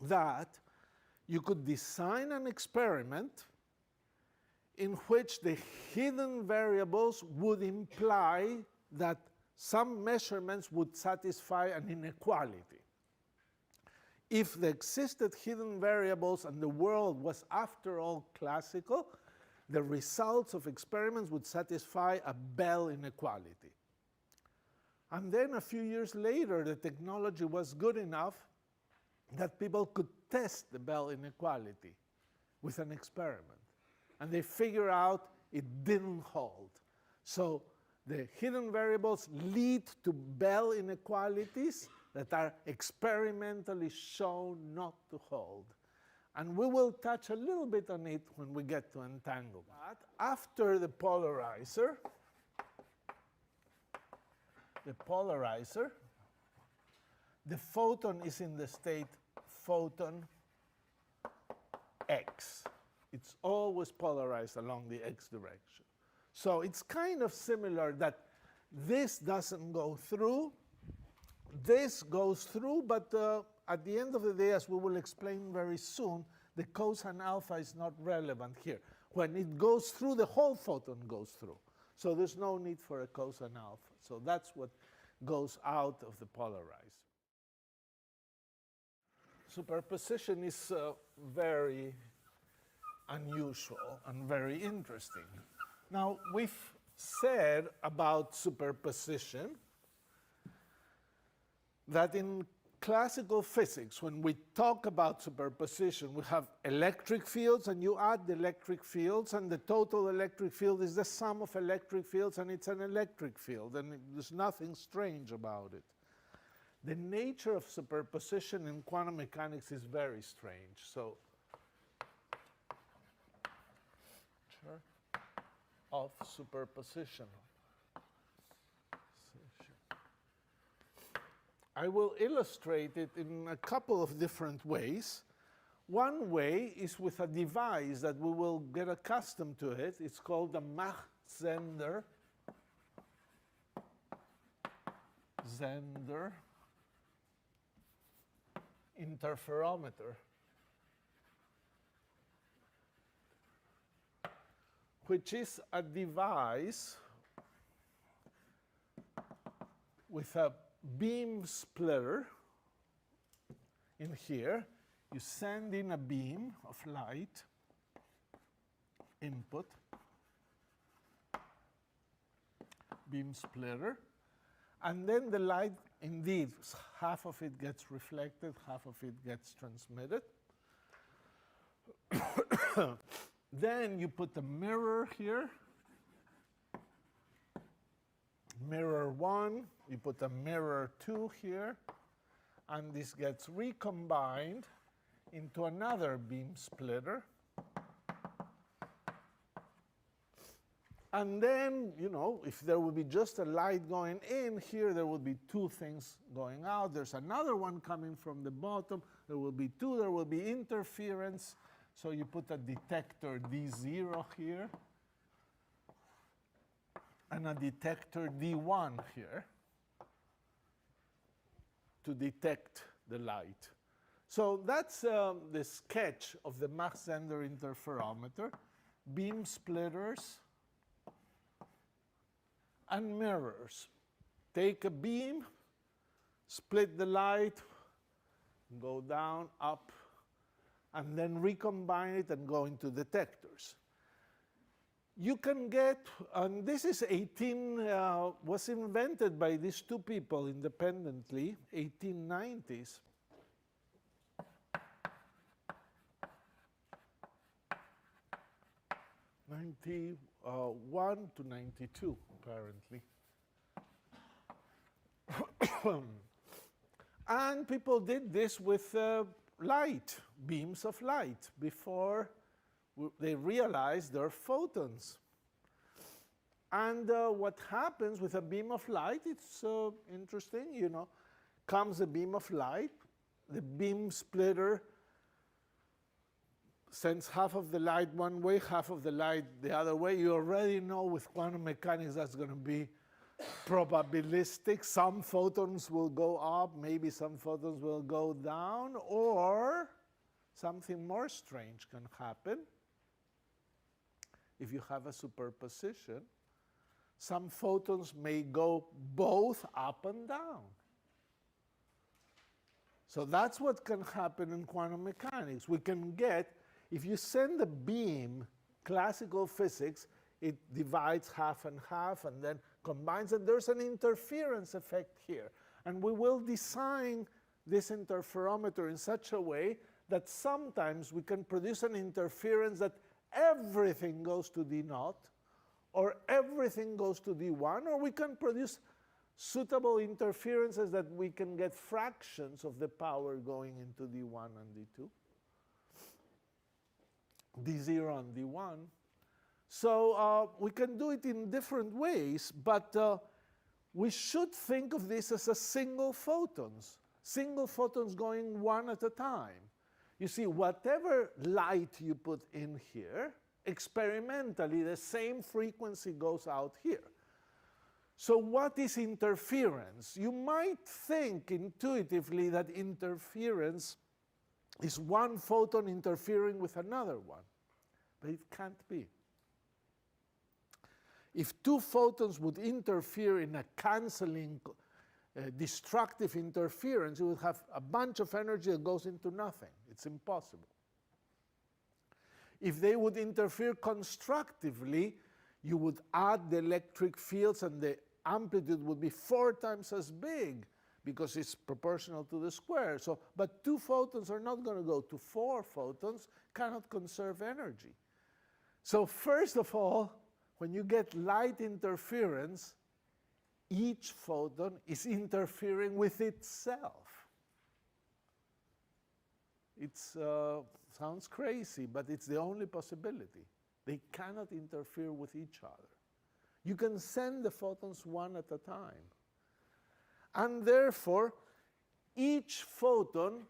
Speaker 1: that you could design an experiment in which the hidden variables would imply that some measurements would satisfy an inequality. If the existed hidden variables and the world was after all classical, the results of experiments would satisfy a Bell inequality. And then a few years later, the technology was good enough that people could test the Bell inequality with an experiment. And they figured out it didn't hold. So the hidden variables lead to Bell inequalities that are experimentally shown not to hold. And we will touch a little bit on it when we get to entanglement. After the polarizer, the photon is in the state photon x. It's always polarized along the x direction. So it's kind of similar that this doesn't go through, this goes through, but at the end of the day, as we will explain very soon, the cosine alpha is not relevant here. When it goes through, the whole photon goes through. So there's no need for a cosine alpha. So that's what goes out of the polarizer. Superposition is very unusual and very interesting. Now, we've said about superposition that in classical physics, when we talk about superposition, we have electric fields, and you add the electric fields, and the total electric field is the sum of electric fields, and it's an electric field, and there's nothing strange about it. The nature of superposition in quantum mechanics is very strange. So, of superposition. I will illustrate it in a couple of different ways. One way is with a device that we will get accustomed to it. It's called the Mach-Zehnder interferometer, which is a device with a beam splitter in here. You send in a beam of light input, beam splitter, and then the light, indeed, half of it gets reflected, half of it gets transmitted. Then you put the mirror here, mirror 1, you put a mirror 2 here, and this gets recombined into another beam splitter. And then, you know, if there would be just a light going in here, there would be two things going out. There's another one coming from the bottom. There will be two. There will be interference. So you put a detector D0 here and a detector D1 here to detect the light. So that's the sketch of the Mach-Zehnder interferometer, beam splitters and mirrors. Take a beam, split the light, go down, up, and then recombine it and go into detectors. You can get, and this is was invented by these two people independently, 1890s. 91 to 92, apparently. And people did this with light, beams of light, before they realized they're photons. And what happens with a beam of light, it's interesting, you know, comes a beam of light, the beam splitter sends half of the light one way, half of the light the other way. You already know with quantum mechanics that's going to be probabilistic. Some photons will go up, maybe some photons will go down, or something more strange can happen. If you have a superposition, some photons may go both up and down. So that's what can happen in quantum mechanics. We can get, if you send a beam, classical physics, it divides half and half and then combines, and there's an interference effect here. And we will design this interferometer in such a way that sometimes we can produce an interference that everything goes to D0, or everything goes to D1, or we can produce suitable interferences that we can get fractions of the power going into D1 and D2. D0 and D1. So we can do it in different ways, but we should think of this as a single photons going one at a time. You see, whatever light you put in here, experimentally, the same frequency goes out here. So what is interference? You might think intuitively that interference is one photon interfering with another one. but it can't be. If two photons would interfere in a canceling, destructive interference, you would have a bunch of energy that goes into nothing. It's impossible. If they would interfere constructively, you would add the electric fields and the amplitude would be 4 times as big because it's proportional to the square. So, but 2 photons are not going to go to 4 photons, cannot conserve energy. So first of all, when you get light interference, each photon is interfering with itself. It sounds crazy, but it's the only possibility. They cannot interfere with each other. You can send the photons one at a time. And therefore, each photon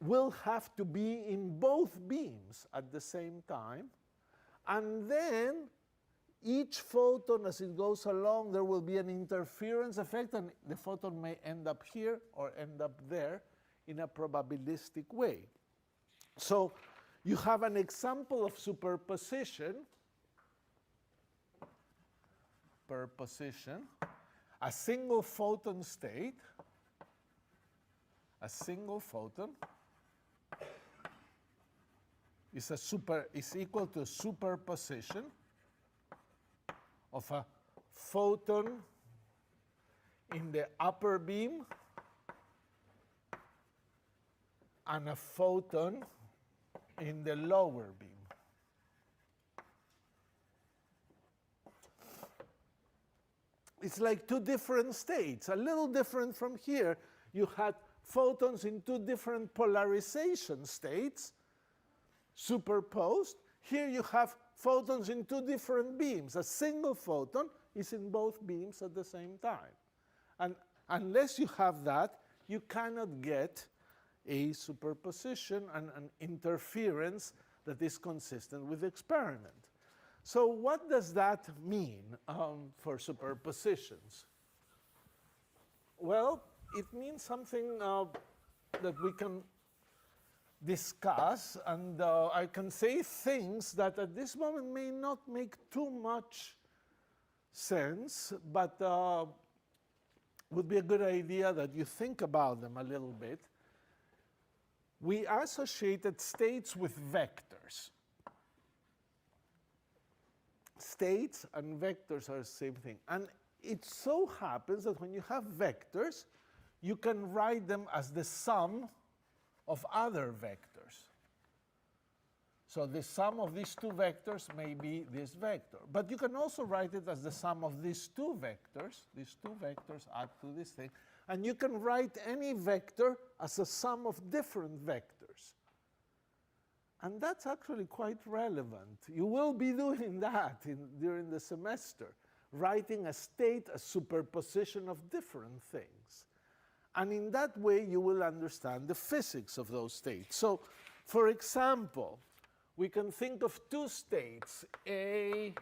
Speaker 1: will have to be in both beams at the same time. And then each photon, as it goes along, there will be an interference effect, and the photon may end up here or end up there in a probabilistic way. So you have an example of superposition, a single photon state, a single photon is equal to a superposition of a photon in the upper beam and a photon in the lower beam. It's like 2 different states, a little different from here. You had photons in 2 different polarization states superposed. Here you have photons in 2 different beams. A single photon is in both beams at the same time. And unless you have that, you cannot get a superposition and an interference that is consistent with the experiment. So what does that mean for superpositions? Well, it means something that we can discuss, and I can say things that at this moment may not make too much sense, but would be a good idea that you think about them a little bit. We associated states with vectors. States and vectors are the same thing. And it so happens that when you have vectors, you can write them as the sum of other vectors. So the sum of these 2 vectors may be this vector. But you can also write it as the sum of these 2 vectors. These 2 vectors add to this thing. And you can write any vector as a sum of different vectors. And that's actually quite relevant. You will be doing that during the semester, writing a state, a superposition of different things. And in that way, you will understand the physics of those states. So, for example, we can think of 2 states, A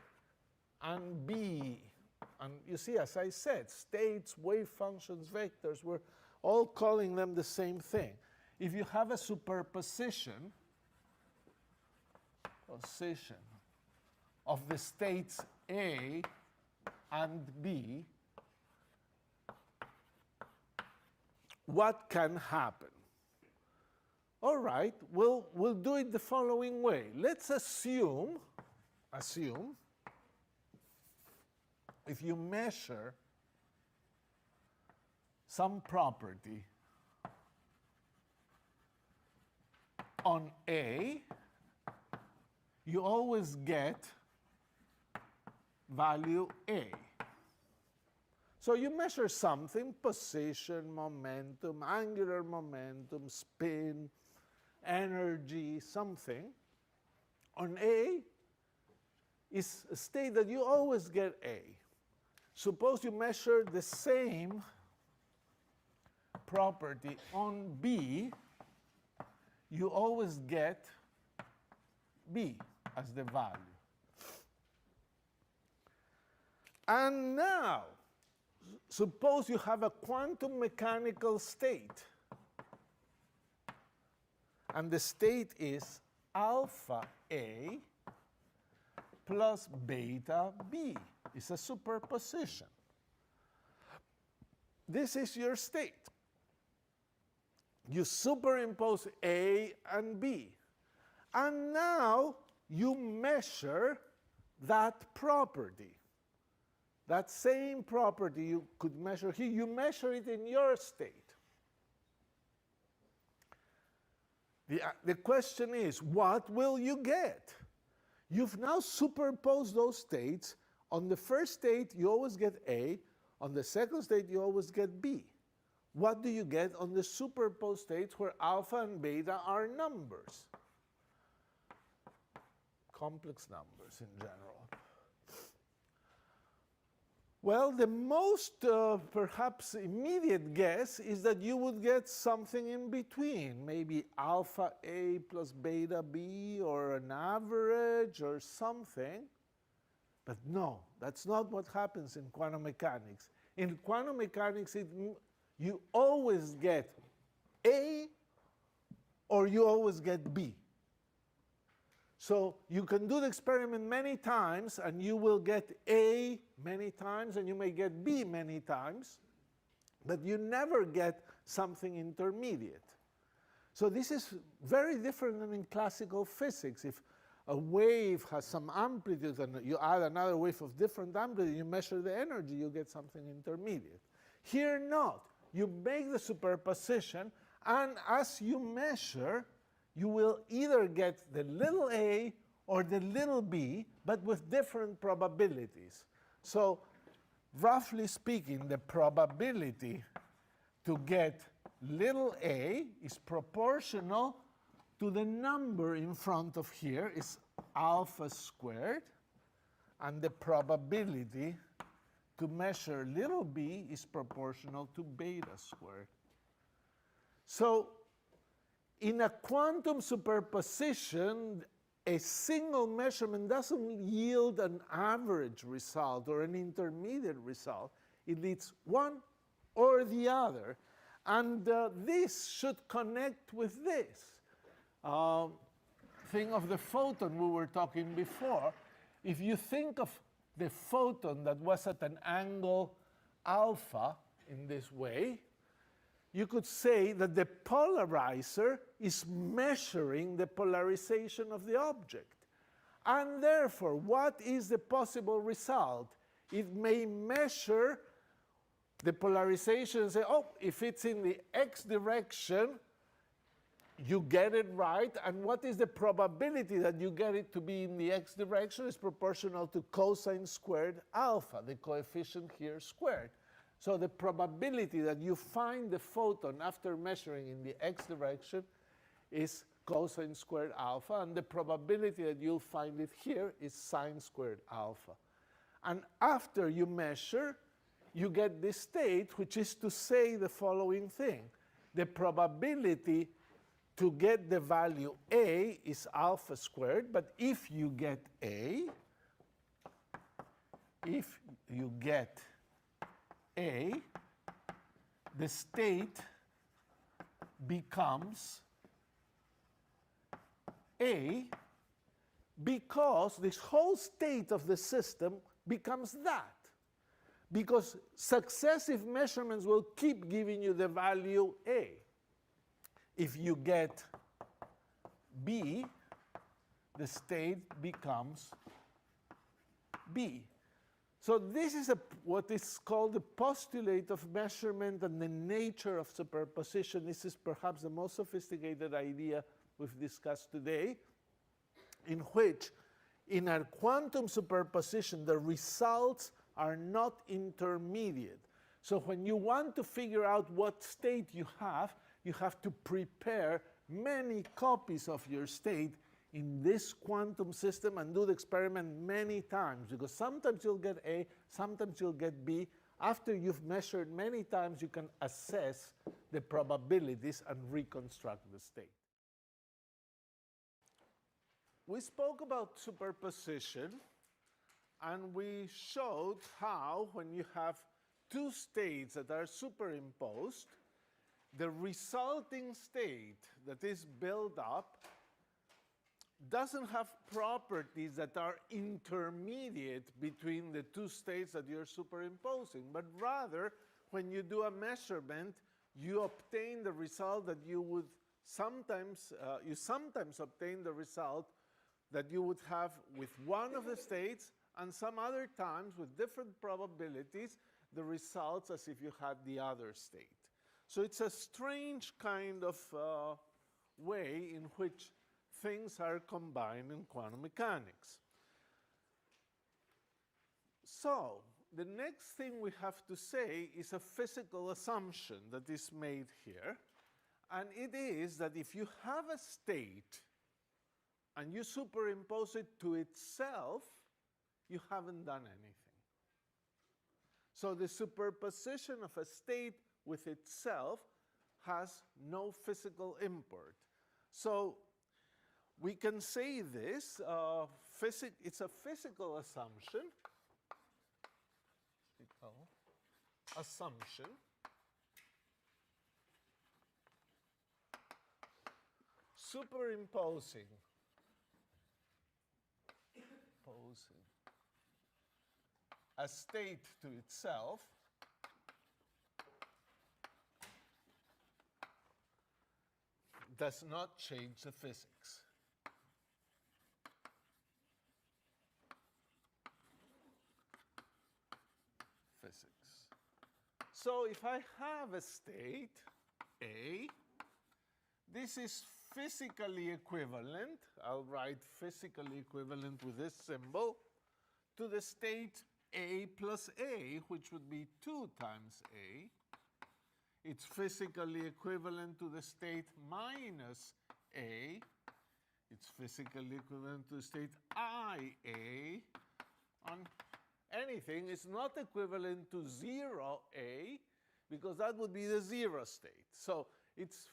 Speaker 1: and B. And you see, as I said, states, wave functions, vectors, we're all calling them the same thing. If you have a superposition of the states A and B, what can happen? All right, we'll do it the following way. Let's assume if you measure some property on A, you always get value A. So you measure something, position, momentum, angular momentum, spin, energy, something. On A is a state that you always get A. Suppose you measure the same property on B, you always get B as the value. And now, suppose you have a quantum mechanical state, and the state is alpha A plus beta b. It's a superposition. This is your state. You superimpose A and B. And now you measure that property. That same property you could measure here, you measure it in your state. The question is, what will you get? You've now superimposed those states. On the first state, you always get A. On the second state, you always get B. What do you get on the superimposed states where alpha and beta are numbers? Complex numbers in general. Well, the most perhaps immediate guess is that you would get something in between, maybe alpha A plus beta B, or an average or something. But no, that's not what happens in quantum mechanics. In quantum mechanics, you always get A or you always get B. So you can do the experiment many times, and you will get A many times, and you may get B many times, but you never get something intermediate. So this is very different than in classical physics. If a wave has some amplitude, and you add another wave of different amplitude, you measure the energy, you get something intermediate. Here, not. You make the superposition, and as you measure, you will either get the little a or the little b, but with different probabilities. So roughly speaking, the probability to get little a is proportional to the number in front of here is alpha squared, and the probability to measure little b is proportional to beta squared. So in a quantum superposition, a single measurement doesn't yield an average result or an intermediate result. It leads one or the other. And this should connect with this thing of the photon we were talking before. If you think of the photon that was at an angle alpha in this way, you could say that the polarizer is measuring the polarization of the object. And therefore, what is the possible result? It may measure the polarization and say, oh, if it's in the x direction, you get it right. And what is the probability that you get it to be in the x direction is proportional to cosine squared alpha, the coefficient here squared. So the probability that you find the photon after measuring in the x direction is cosine squared alpha, and the probability that you'll find it here is sine squared alpha. And after you measure, you get this state, which is to say the following thing. The probability to get the value A is alpha squared, but if you get A, the state becomes A because this whole state of the system becomes that. Because successive measurements will keep giving you the value A. If you get B, the state becomes B. So this is what is called the postulate of measurement and the nature of superposition. This is perhaps the most sophisticated idea we've discussed today, in which in a quantum superposition, the results are not intermediate. So when you want to figure out what state you have to prepare many copies of your state in this quantum system and do the experiment many times, because sometimes you'll get A, sometimes you'll get B. After you've measured many times, you can assess the probabilities and reconstruct the state. We spoke about superposition, and we showed how when you have two states that are superimposed, the resulting state that is built up doesn't have properties that are intermediate between the two states that you're superimposing, but rather, when you do a measurement, you obtain the result that you would sometimes, you sometimes obtain the result that you would have with one of the states, and some other times, with different probabilities, the results as if you had the other state. So it's a strange kind of way in which things are combined in quantum mechanics. So the next thing we have to say is a physical assumption that is made here. And it is that if you have a state and you superimpose it to itself, you haven't done anything. So the superposition of a state with itself has no physical import. So we can say this, it's a physical assumption. Superimposing a state to itself does not change the physics. So if I have a state, A, this is physically equivalent, I'll write physically equivalent with this symbol, to the state A plus A, which would be 2 times A. It's physically equivalent to the state minus A. It's physically equivalent to the state IA. On anything is not equivalent to 0A, because that would be the 0 state. So it's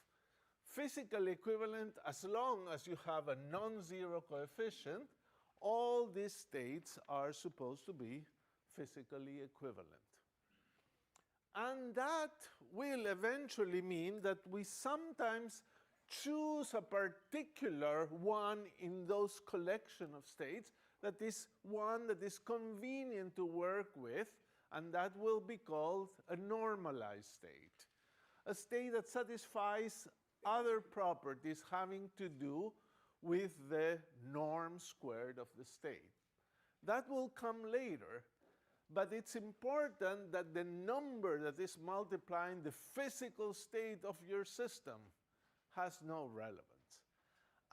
Speaker 1: physically equivalent as long as you have a non-zero coefficient. All these states are supposed to be physically equivalent. And that will eventually mean that we sometimes choose a particular one in those collection of states that is one that is convenient to work with, and that will be called a normalized state. A state that satisfies other properties having to do with the norm squared of the state. That will come later, but it's important that the number that is multiplying the physical state of your system has no relevance.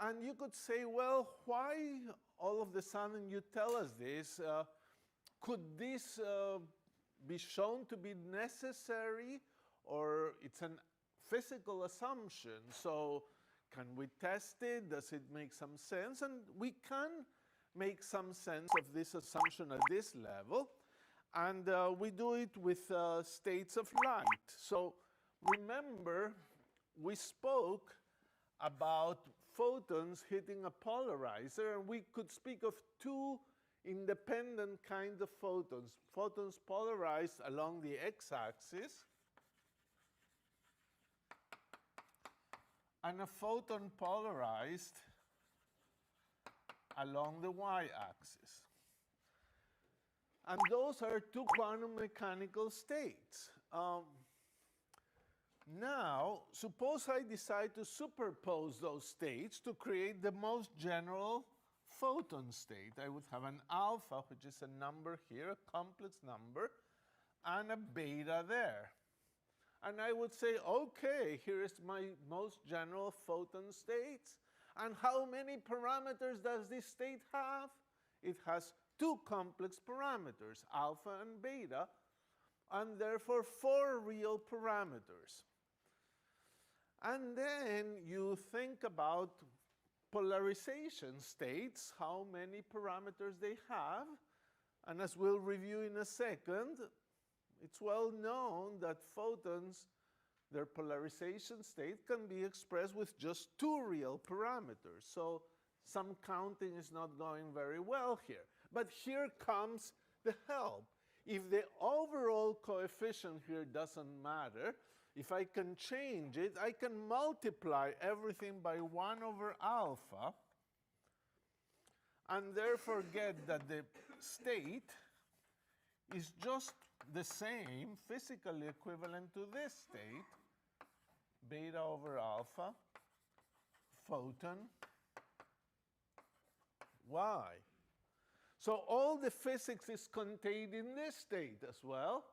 Speaker 1: And you could say, well, why all of a sudden you tell us this? Could this be shown to be necessary, or it's a physical assumption? So can we test it? Does it make some sense? And we can make some sense of this assumption at this level. And we do it with states of light. So remember, we spoke about photons hitting a polarizer, and we could speak of two independent kinds of photons. Photons polarized along the x-axis, and a photon polarized along the y-axis. And those are two quantum mechanical states. Now, suppose I decide to superpose those states to create the most general photon state. I would have an alpha, which is a number here, a complex number, and a beta there. And I would say, okay, here is my most general photon states. And how many parameters does this state have? It has two complex parameters, alpha and beta, and therefore 4 real parameters. And then you think about polarization states, how many parameters they have. And as we'll review in a second, it's well known that photons, their polarization state can be expressed with just 2 real parameters. So some counting is not going very well here. But here comes the help. If the overall coefficient here doesn't matter, if I can change it, I can multiply everything by 1 over alpha. and therefore get that the state is just the same, physically equivalent to this state, beta over alpha, photon, y. So all the physics is contained in this state as well.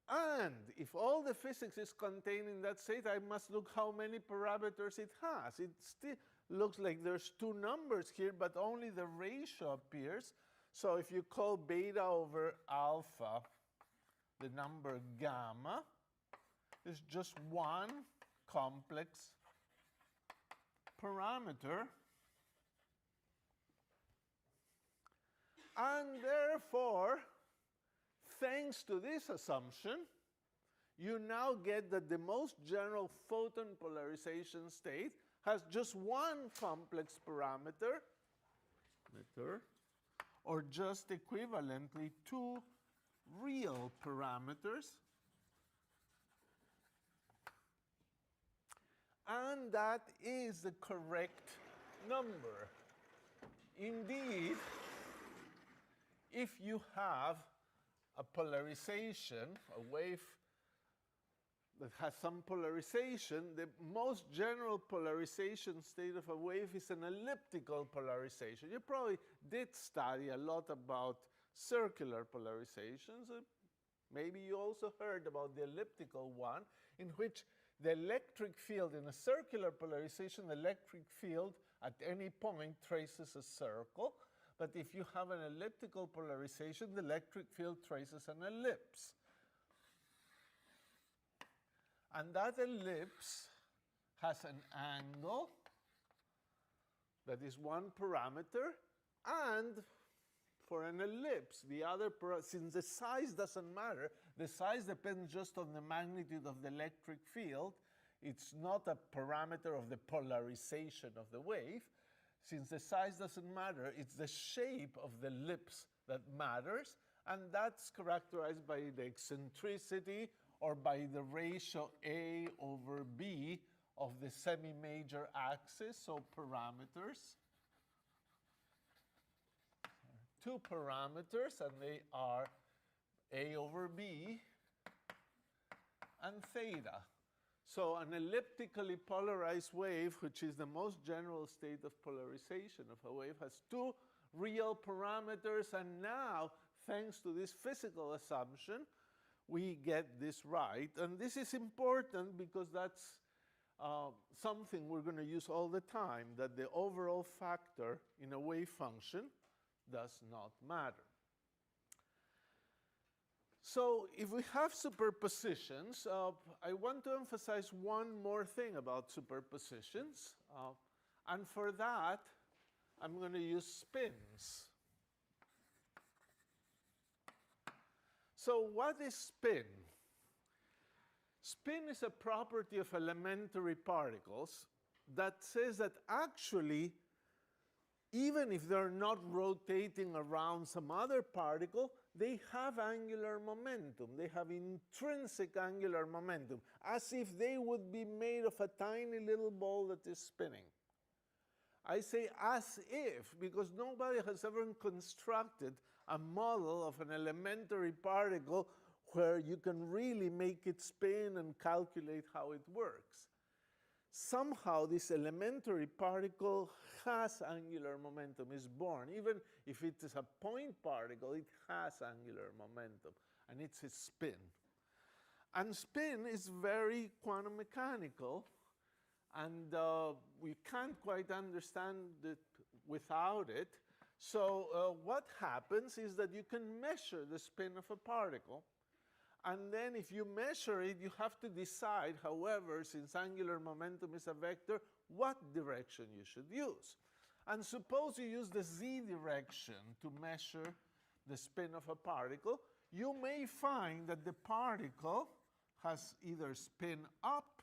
Speaker 1: And if all the physics is contained in that state, I must look how many parameters it has. It still looks like there's two numbers here, but only the ratio appears. So if you call beta over alpha the number gamma, it's just one complex parameter. And therefore, thanks to this assumption, you now get that the most general photon polarization state has just one complex parameter, or just equivalently two real parameters. And that is the correct number. Indeed, if you have a polarization, a wave that has some polarization, the most general polarization state of a wave is an elliptical polarization. You probably did study a lot about circular polarizations. Maybe you also heard about the elliptical one, in which the electric field in a circular polarization, the electric field at any point traces a circle. But if you have an elliptical polarization, the electric field traces an ellipse. And that ellipse has an angle that is one parameter, and for an ellipse, the other since the size doesn't matter, the size depends just on the magnitude of the electric field. It's not a parameter of the polarization of the wave. Since the size doesn't matter, it's the shape of the ellipse that matters, and that's characterized by the eccentricity or by the ratio A over B of the semi-major axis, so parameters. Two parameters, and they are A over B and theta. So an elliptically polarized wave, which is the most general state of polarization of a wave, has two real parameters, and now, thanks to this physical assumption, we get this right. And this is important because that's something we're going to use all the time, that the overall factor in a wave function does not matter. So if we have superpositions, I want to emphasize one more thing about superpositions. And for that, I'm going to use spins. So what is spin? Spin is a property of elementary particles that says that actually, even if they're not rotating around some other particle, they have angular momentum. They have intrinsic angular momentum, as if they would be made of a tiny little ball that is spinning. I say as if, because nobody has ever constructed a model of an elementary particle where you can really make it spin and calculate how it works. Somehow this elementary particle has angular momentum, is born. Even if it is a point particle, it has angular momentum, and it's a spin. And spin is very quantum mechanical, and we can't quite understand it without it. So what happens is that you can measure the spin of a particle. And then if you measure it, you have to decide, however, since angular momentum is a vector, what direction you should use. And suppose you use the z direction to measure the spin of a particle, you may find that the particle has either spin up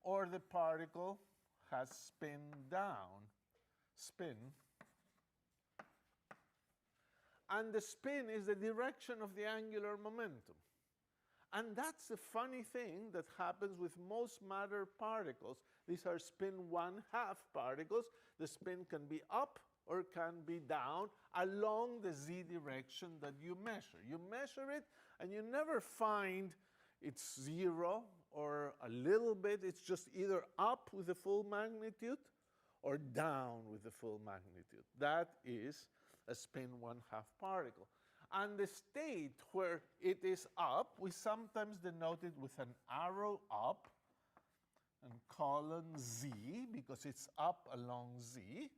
Speaker 1: or the particle has spin down, spin. And the spin is the direction of the angular momentum. And that's the funny thing that happens with most matter particles. These are spin 1/2 particles. The spin can be up or can be down along the z direction that you measure. You measure it, and you never find it's 0 or a little bit. It's just either up with the full magnitude or down with the full magnitude. That is a spin 1/2 particle. And the state where it is up, we sometimes denote it with an arrow up and colon z, because it's up along z.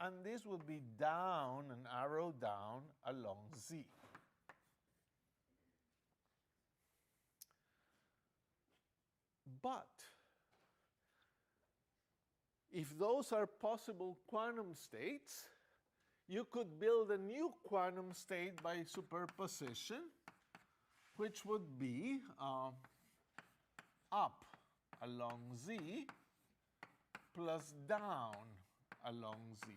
Speaker 1: And this would be down, an arrow down along z. But if those are possible quantum states, you could build a new quantum state by superposition, which would be up along z plus down along z.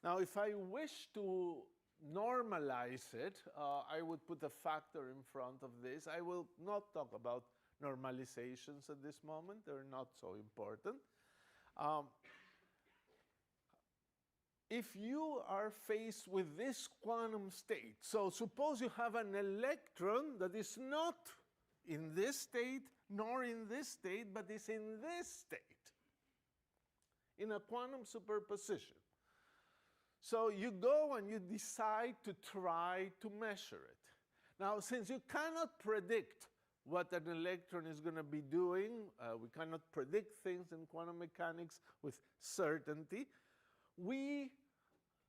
Speaker 1: Now, if I wish to normalize it, I would put a factor in front of this. I will not talk about normalizations at this moment. They're not so important. If you are faced with this quantum state, so suppose you have an electron that is not in this state nor in this state, but is in this state, in a quantum superposition. So you go and you decide to try to measure it. Now, since you cannot predict what an electron is going to be doing, we cannot predict things in quantum mechanics with certainty, we,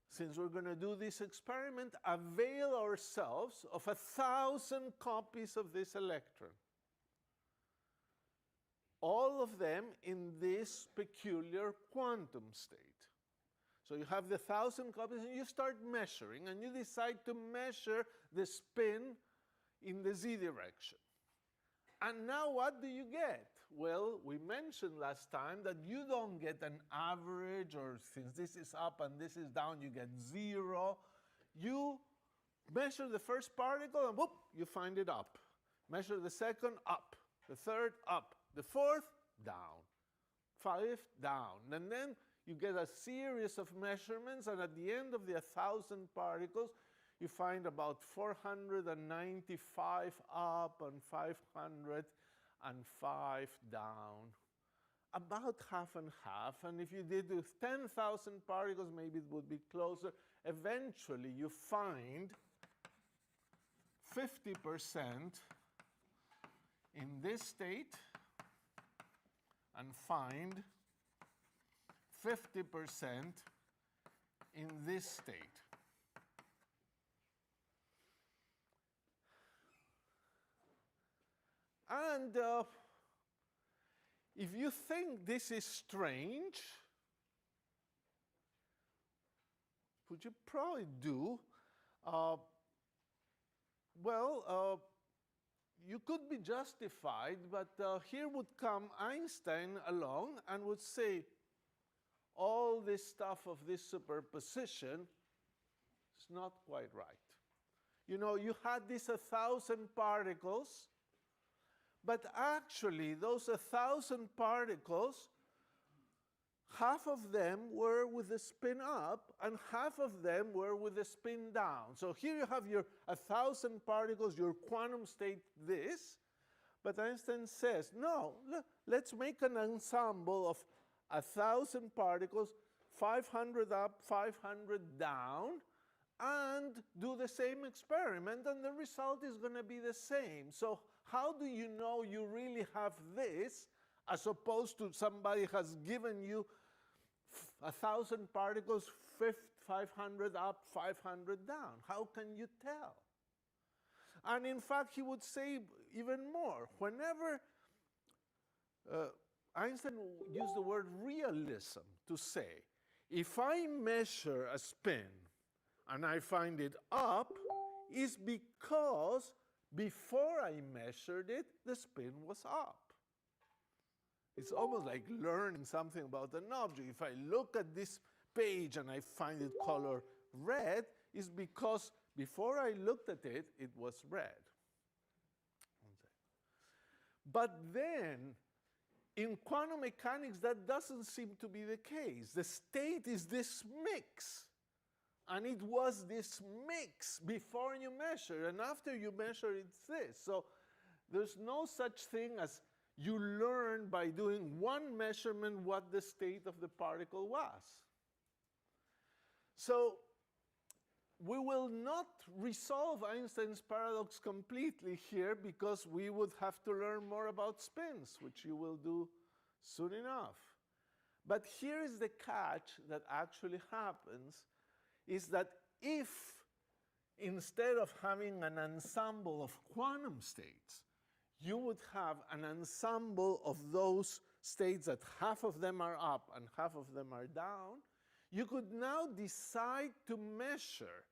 Speaker 1: since we're going to do this experiment, avail ourselves of 1,000 copies of this electron. All of them in this peculiar quantum state. So you have the 1,000 copies, and you start measuring, and you decide to measure the spin in the z direction. And now what do you get? Well, we mentioned last time that you don't get an average, or since this is up and this is down, you get 0. You measure the first particle, and whoop, you find it up. Measure the second, up. The third, up. The fourth, down. Fifth, down. And then you get a series of measurements, and at the end of the 1,000 particles, you find about 495 up and 505 down. About half and half. And if you did with 10,000 particles, maybe it would be closer. Eventually, you find 50% in this state and find 50% in this state. And if you think this is strange, which you probably do, you could be justified, but here would come Einstein along and would say, all this stuff of this superposition is not quite right. You know, you had these 1,000 particles, but actually those 1,000 particles, half of them were with the spin up, and half of them were with the spin down. So here you have your 1,000 particles, your quantum state this, but Einstein says, no, look, let's make an ensemble of 1,000 particles, 500 up, 500 down, and do the same experiment, and the result is going to be the same. So how do you know you really have this, as opposed to somebody has given you 1,000 particles, 500 up, 500 down? How can you tell? And in fact, he would say even more. Whenever Einstein used the word realism to say, if I measure a spin and I find it up, is because before I measured it, the spin was up. It's almost like learning something about an object. If I look at this page and I find it color red, is because before I looked at it, it was red. But then, in quantum mechanics, that doesn't seem to be the case. The state is this mix. And it was this mix before you measure. And after you measure, it's this. So there's no such thing as you learn by doing one measurement what the state of the particle was. So we will not resolve Einstein's paradox completely here because we would have to learn more about spins, which you will do soon enough. But here is the catch that actually happens, is that if instead of having an ensemble of quantum states, you would have an ensemble of those states that half of them are up and half of them are down, you could now decide to measure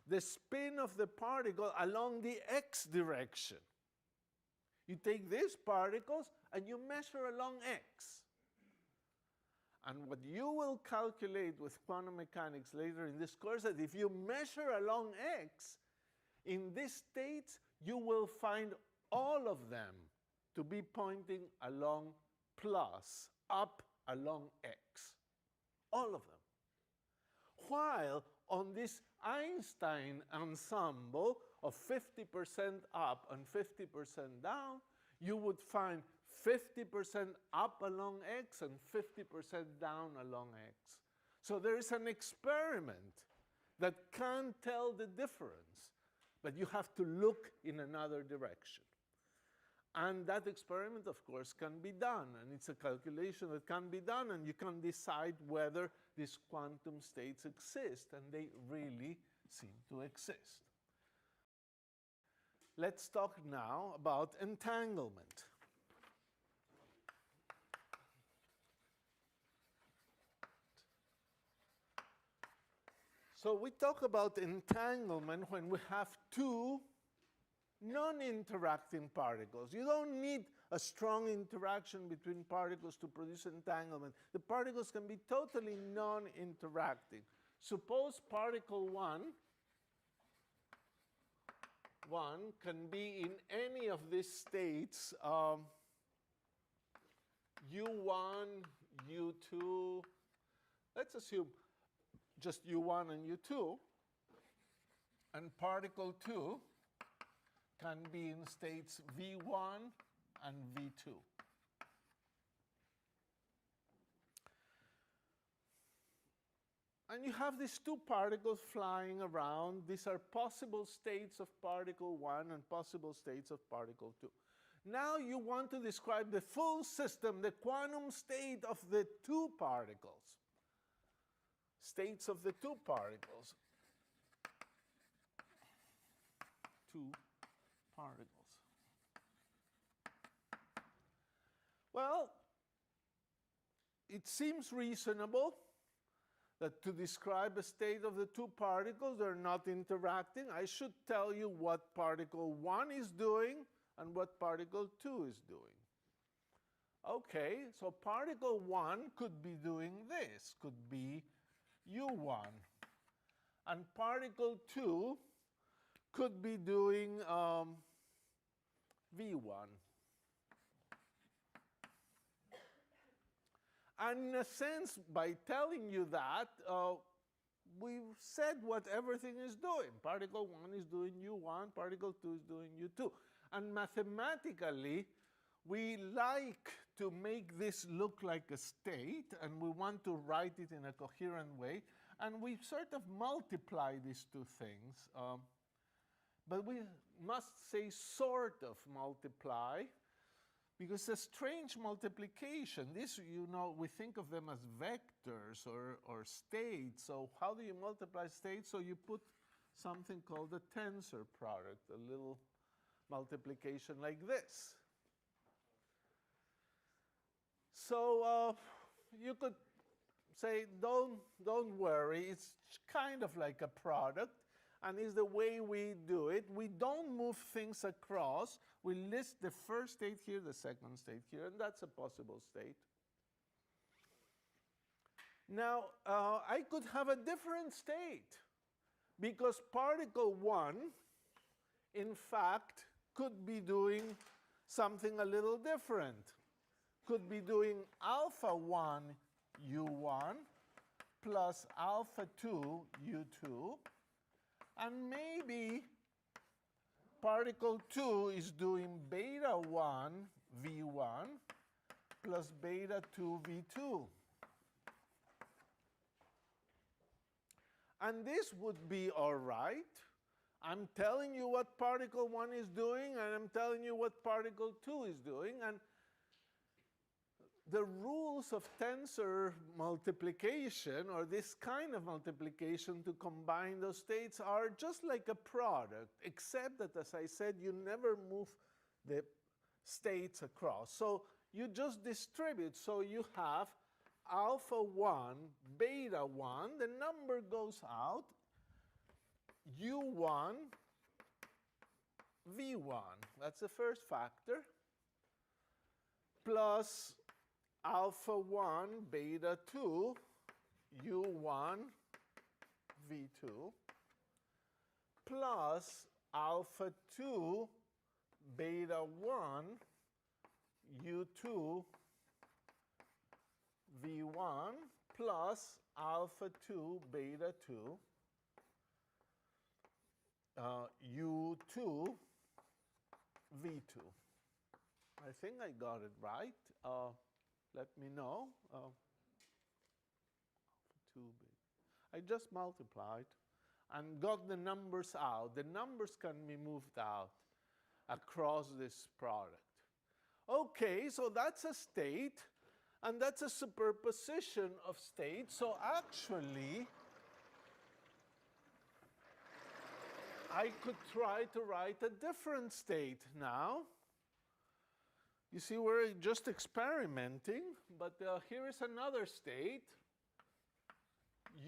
Speaker 1: the spin of the particle along the x direction. You take these particles and you measure along x. And what you will calculate with quantum mechanics later in this course is that if you measure along x, in these states, you will find all of them to be pointing along plus, up along x. All of them. While on this Einstein ensemble of 50% up and 50% down, you would find 50% up along x and 50% down along x. So there is an experiment that can tell the difference, but you have to look in another direction. And that experiment, of course, can be done. And it's a calculation that can be done. And you can decide whether these quantum states exist. And they really seem to exist. Let's talk now about entanglement. So we talk about entanglement when we have two non-interacting particles. You don't need a strong interaction between particles to produce entanglement. The particles can be totally non-interacting. Suppose particle 1 can be in any of these states, U1, U2. Let's assume just U1 and U2. And particle 2 can be in states V1 and V2. And you have these two particles flying around. These are possible states of particle 1 and possible states of particle 2. Now you want to describe the full system, the quantum state of the two particles. States of the two particles. Two particles. Well, it seems reasonable that to describe a state of the two particles, they're not interacting. I should tell you what particle 1 is doing and what particle 2 is doing. Okay, so particle 1 could be doing this, could be U1. And particle 2 could be doing V1. And in a sense, by telling you that, we've said what everything is doing. Particle 1 is doing U1, particle 2 is doing U2. And mathematically, we like to make this look like a state, and we want to write it in a coherent way. And we sort of multiply these two things. But we must say sort of multiply, because a strange multiplication, this, you know, we think of them as vectors or states. So how do you multiply states? So you put something called a tensor product, a little multiplication like this. So you could say, don't worry, it's kind of like a product. And it's the way we do it. We don't move things across. We list the first state here, the second state here, and that's a possible state. Now, I could have a different state. because particle 1, in fact, could be doing something a little different. Could be doing alpha 1 u1 plus alpha 2 u2, and maybe particle 2 is doing beta 1 v1 plus beta 2 v2. And this would be all right. I'm telling you what particle 1 is doing, and I'm telling you what particle 2 is doing. And the rules of tensor multiplication, or this kind of multiplication to combine those states, are just like a product, except that, as I said, you never move the states across. So you just distribute. So you have alpha 1, beta 1, the number goes out, u1, v1, that's the first factor, plus alpha 1, beta 2, u1, v2, plus alpha 2, beta 1, u2, v1, plus alpha 2, beta 2, u2, v2. I think I got it right. Let me know. I just multiplied and got the numbers out. The numbers can be moved out across this product. Okay, so that's a state, and that's a superposition of states. So actually, I could try to write a different state now. You see, we're just experimenting, but here is another state,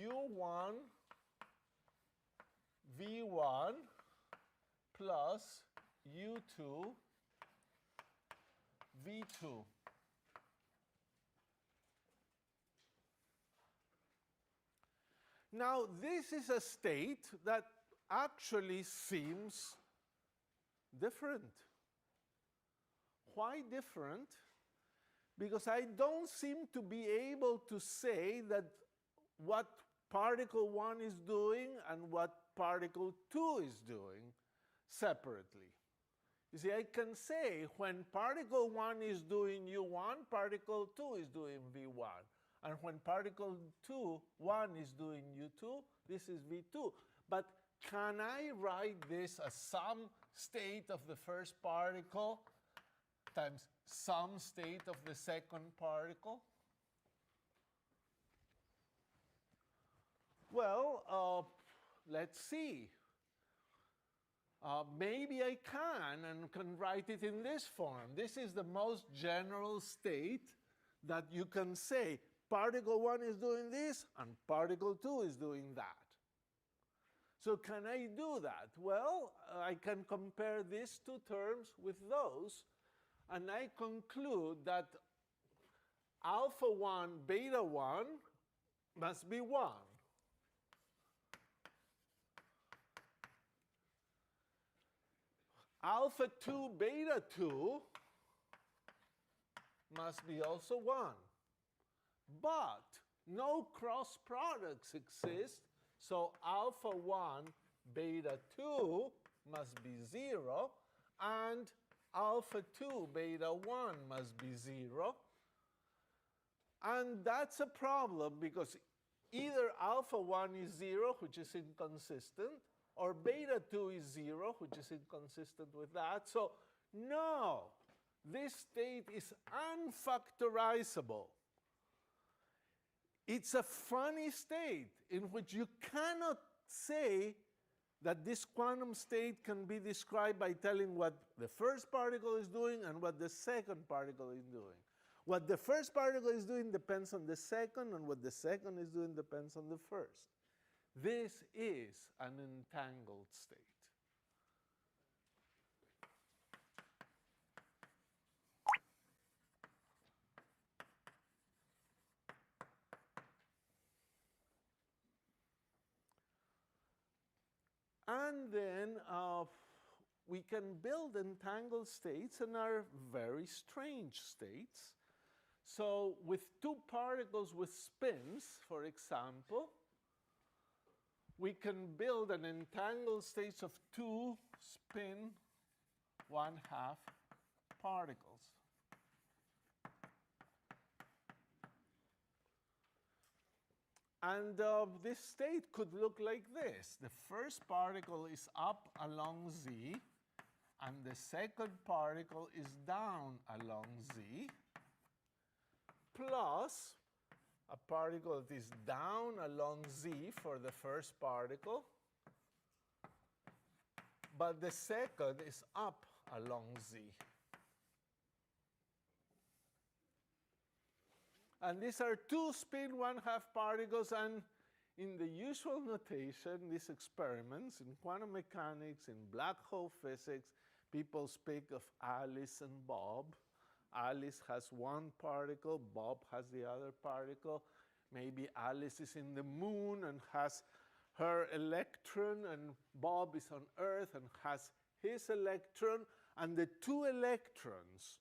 Speaker 1: u1, v1, plus u2, v2. Now, this is a state that actually seems different. Why different? Because I don't seem to be able to say that what particle 1 is doing and what particle 2 is doing separately. You see, I can say when particle 1 is doing u1, particle 2 is doing v1. And when particle 1 is doing u2, this is v2. But can I write this as some state of the first particle times some state of the second particle? Well, let's see. Maybe I can, and can write it in this form. This is the most general state that you can say. Particle 1 is doing this, and particle 2 is doing that. So can I do that? Well, I can compare these two terms with those, and I conclude that alpha 1, beta 1 must be 1. Alpha 2, beta 2 must be also 1. But no cross products exist, so alpha 1, beta 2 must be 0, and alpha 2, beta 1 must be 0. And that's a problem, because either alpha 1 is 0, which is inconsistent, or beta 2 is 0, which is inconsistent with that. So no, this state is unfactorizable. It's a funny state in which you cannot say that this quantum state can be described by telling what the first particle is doing and what the second particle is doing. What the first particle is doing depends on the second, and what the second is doing depends on the first. This is an entangled state. And then we can build entangled states, and are very strange states. So with two particles with spins, for example, we can build an entangled state of two spin 1/2 particles. And this state could look like this. The first particle is up along z, and the second particle is down along z, plus a particle that is down along z for the first particle, but the second is up along z. And these are two spin 1/2 particles, and in the usual notation, these experiments in quantum mechanics, in black hole physics, people speak of Alice and Bob. Alice has one particle, Bob has the other particle. Maybe Alice is in the moon and has her electron, and Bob is on Earth and has his electron, and the two electrons,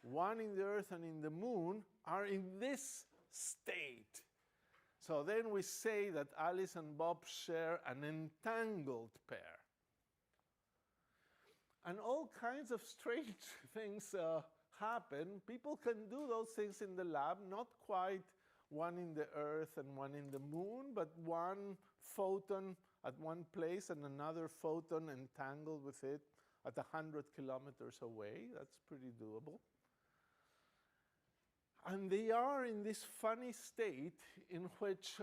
Speaker 1: one in the Earth and in the moon, are in this state. So then we say that Alice and Bob share an entangled pair. And all kinds of strange things happen. People can do those things in the lab, not quite one in the Earth and one in the moon, but one photon at one place and another photon entangled with it at 100 kilometers away. That's pretty doable. And they are in this funny state in which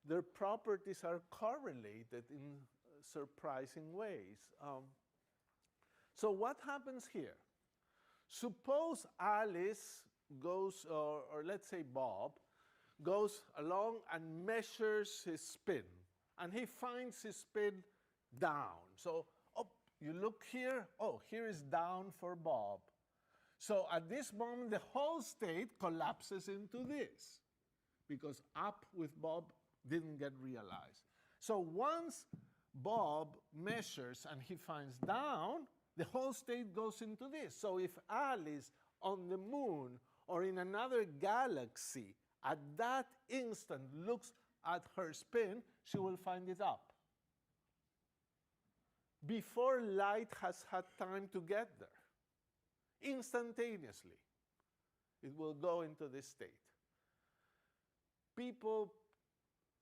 Speaker 1: their properties are correlated in surprising ways. So what happens here? Suppose Alice goes, or let's say Bob, goes along and measures his spin, and he finds his spin down. So you look here, here is down for Bob. So at this moment, the whole state collapses into this, because up with Bob didn't get realized. So once Bob measures and he finds down, the whole state goes into this. So if Alice on the moon or in another galaxy at that instant looks at her spin, she will find it up before light has had time to get there. Instantaneously, it will go into this state. People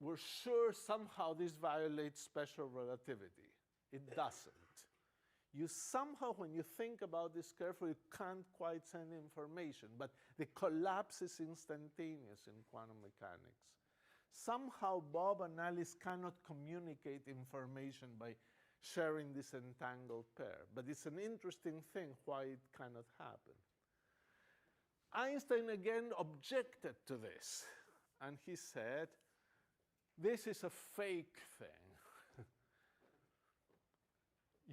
Speaker 1: were sure somehow this violates special relativity. It doesn't. You somehow, when you think about this carefully, can't quite send information, but the collapse is instantaneous in quantum mechanics. Somehow Bob and Alice cannot communicate information by sharing this entangled pair. But it's an interesting thing why it cannot happen. Einstein again objected to this, and he said, this is a fake thing.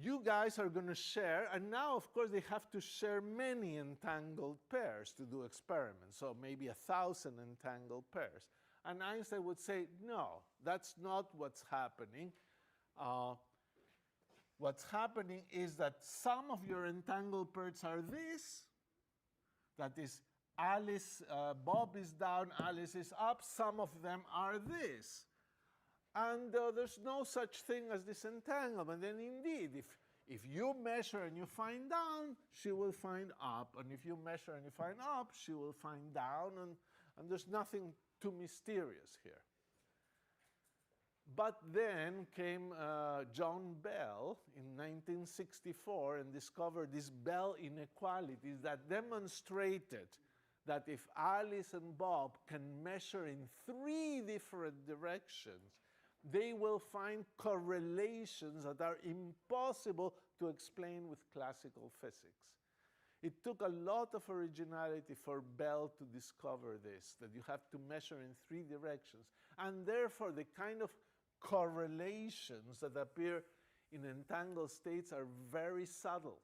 Speaker 1: You guys are going to share, and now, of course, they have to share many entangled pairs to do experiments, so maybe 1,000 entangled pairs. And Einstein would say, no, that's not what's happening. What's happening is that some of your entangled pairs are this. That is, Alice, Bob is down, Alice is up. Some of them are this. And there's no such thing as this entanglement. And indeed, if you measure and you find down, she will find up. And if you measure and you find up, she will find down. And there's nothing too mysterious here. But then came John Bell in 1964 and discovered these Bell inequalities that demonstrated that if Alice and Bob can measure in 3 different directions, they will find correlations that are impossible to explain with classical physics. It took a lot of originality for Bell to discover this, that you have to measure in 3 directions. And therefore, the kind of correlations that appear in entangled states are very subtle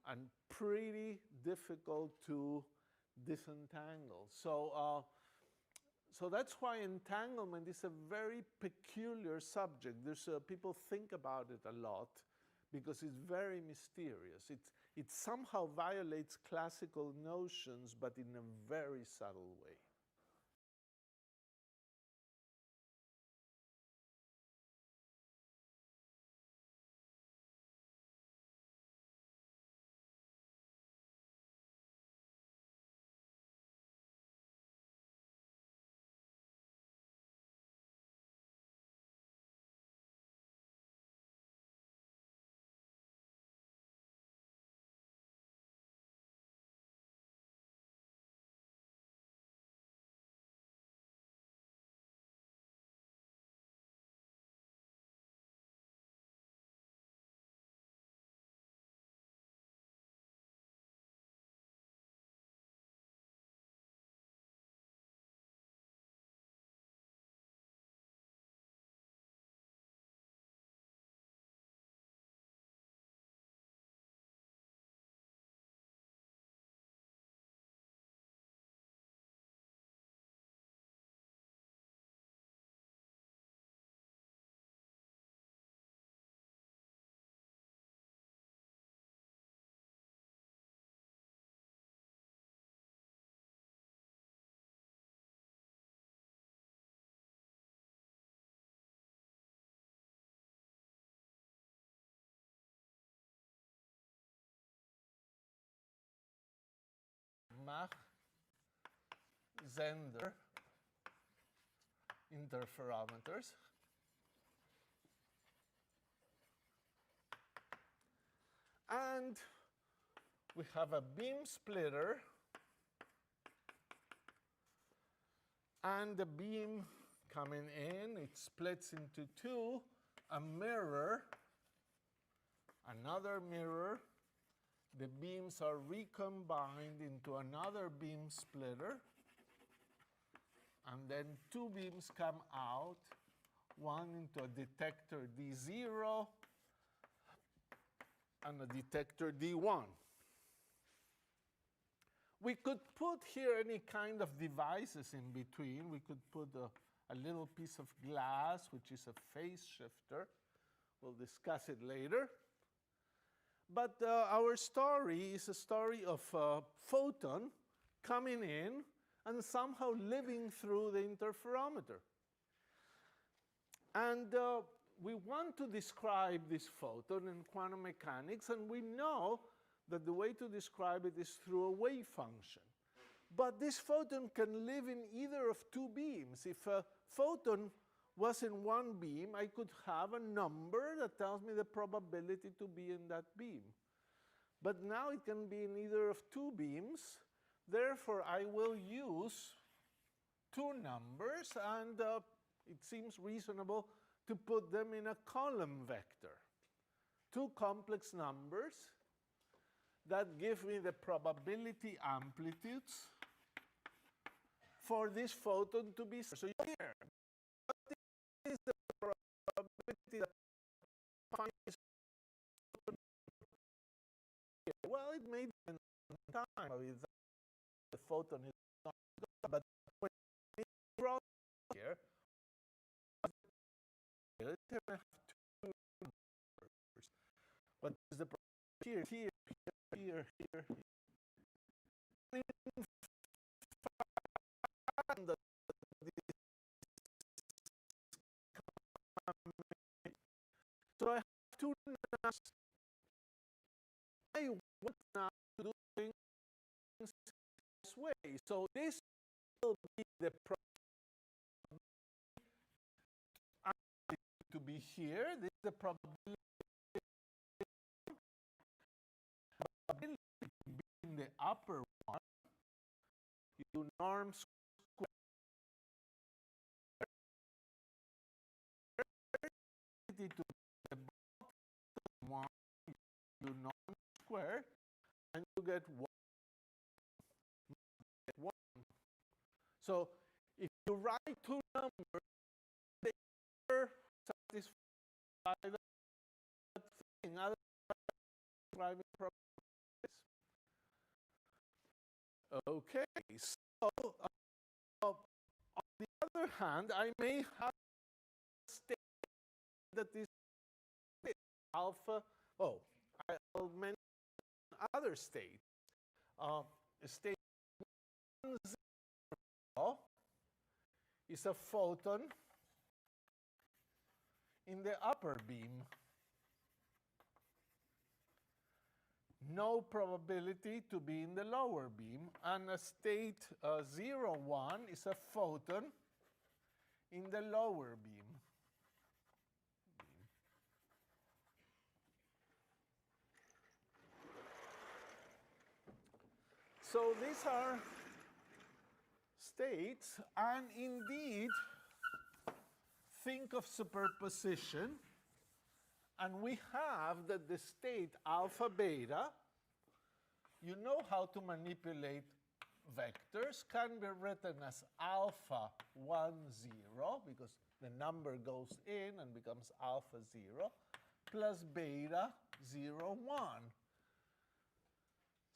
Speaker 1: and pretty difficult to disentangle. So So that's why entanglement is a very peculiar subject. People think about it a lot because it's very mysterious. It somehow violates classical notions, but in a very subtle way. Mach-Zehnder interferometers. And we have a beam splitter, and the beam coming in, it splits into two, a mirror, another mirror. The beams are recombined into another beam splitter, and then two beams come out, one into a detector D0 and a detector D1. We could put here any kind of devices in between. We could put a little piece of glass, which is a phase shifter. We'll discuss it later. But our story is a story of a photon coming in and somehow living through the interferometer. And we want to describe this photon in quantum mechanics, and we know that the way to describe it is through a wave function. But this photon can live in either of two beams. If a photon was in one beam, I could have a number that tells me the probability to be in that beam. But now it can be in either of two beams. Therefore, I will use two numbers, and it seems reasonable to put them in a column vector. Two complex numbers that give me the probability amplitudes for this photon to be. So here, what is the probability that finds here? Well, it may depend on time. I mean, the photon is not gone, but when it grows here, it can have two numbers. What is the probability here? Here. So I have two numbers. I want now to do things this way. So this will be the probability to be here. This is the probability to be in the upper one. You do norm square. To the bottom one, you do norm square, and you get 1. So if you write two numbers, they satisfy that thing. Otherwise, describing probabilities. Okay, so on the other hand, I may have a state that is alpha. Oh, I'll mention other state. State 1, 0 is a photon in the upper beam. No probability to be in the lower beam. And a state 0, 1 is a photon in the lower beam. So these are states, and indeed, think of superposition, and we have that the state alpha beta, you know how to manipulate vectors, can be written as alpha 1, 0, because the number goes in and becomes alpha 0, plus beta 0, 1.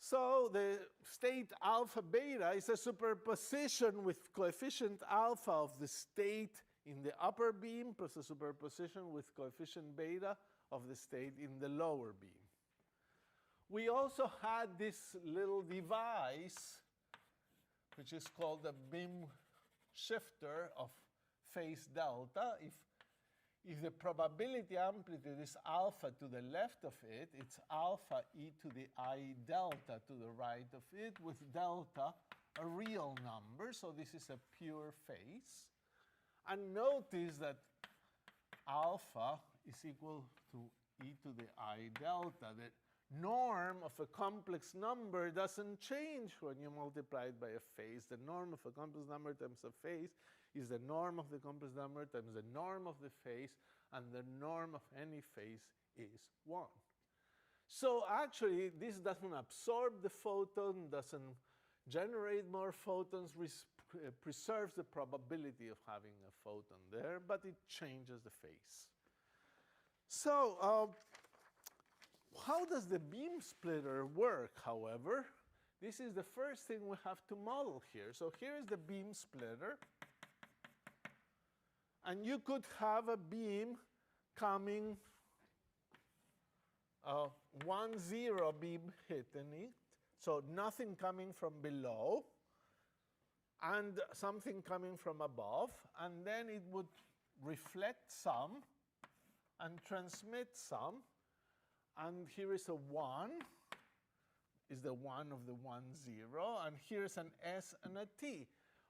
Speaker 1: So the state alpha beta is a superposition with coefficient alpha of the state in the upper beam plus a superposition with coefficient beta of the state in the lower beam. We also had this little device, which is called the beam shifter of phase delta. If the probability amplitude is alpha to the left of it, it's alpha e to the I delta to the right of it, with delta a real number. So this is a pure phase. And notice that alpha is equal to e to the I delta. The norm of a complex number doesn't change when you multiply it by a phase. The norm of a complex number times a phase is the norm of the complex number times the norm of the phase, and the norm of any phase is 1. So actually, this doesn't absorb the photon, doesn't generate more photons, preserves the probability of having a photon there, but it changes the phase. So how does the beam splitter work, however? This is the first thing we have to model here. So here is the beam splitter. And you could have a beam coming, 1, 0 beam hitting it, so nothing coming from below, and something coming from above, and then it would reflect some and transmit some. And here is a 1, is the 1 of the 1, 0, and here's an S and a T,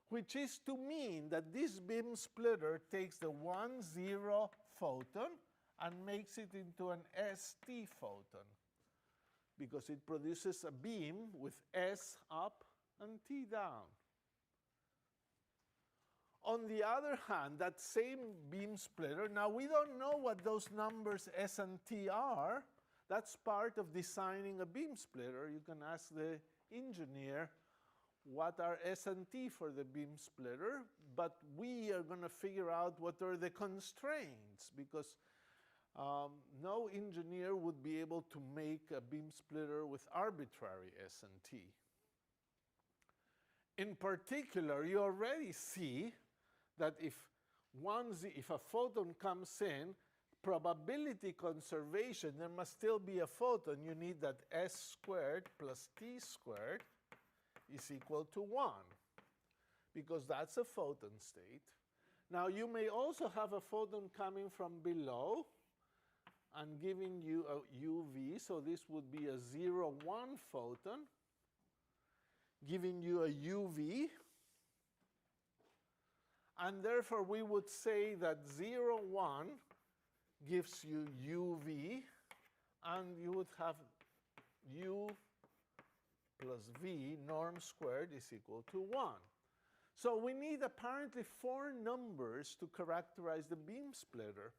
Speaker 1: which is to mean that this beam splitter takes the 1, 0 photon and makes it into an ST photon, because it produces a beam with S up and T down. On the other hand, that same beam splitter, now we don't know what those numbers S and T are. That's part of designing a beam splitter. You can ask the engineer what are S and T for the beam splitter, but we are going to figure out what are the constraints, because no engineer would be able to make a beam splitter with arbitrary S and T. In particular, you already see that if a photon comes in, probability conservation, there must still be a photon. You need that S squared plus T squared is equal to 1, because that's a photon state. Now, you may also have a photon coming from below and giving you a UV, so this would be a 0, 1 photon, giving you a UV. And therefore, we would say that 0, 1 gives you UV, and you would have U plus V, norm squared, is equal to 1. So we need apparently 4 numbers to characterize the beam splitter.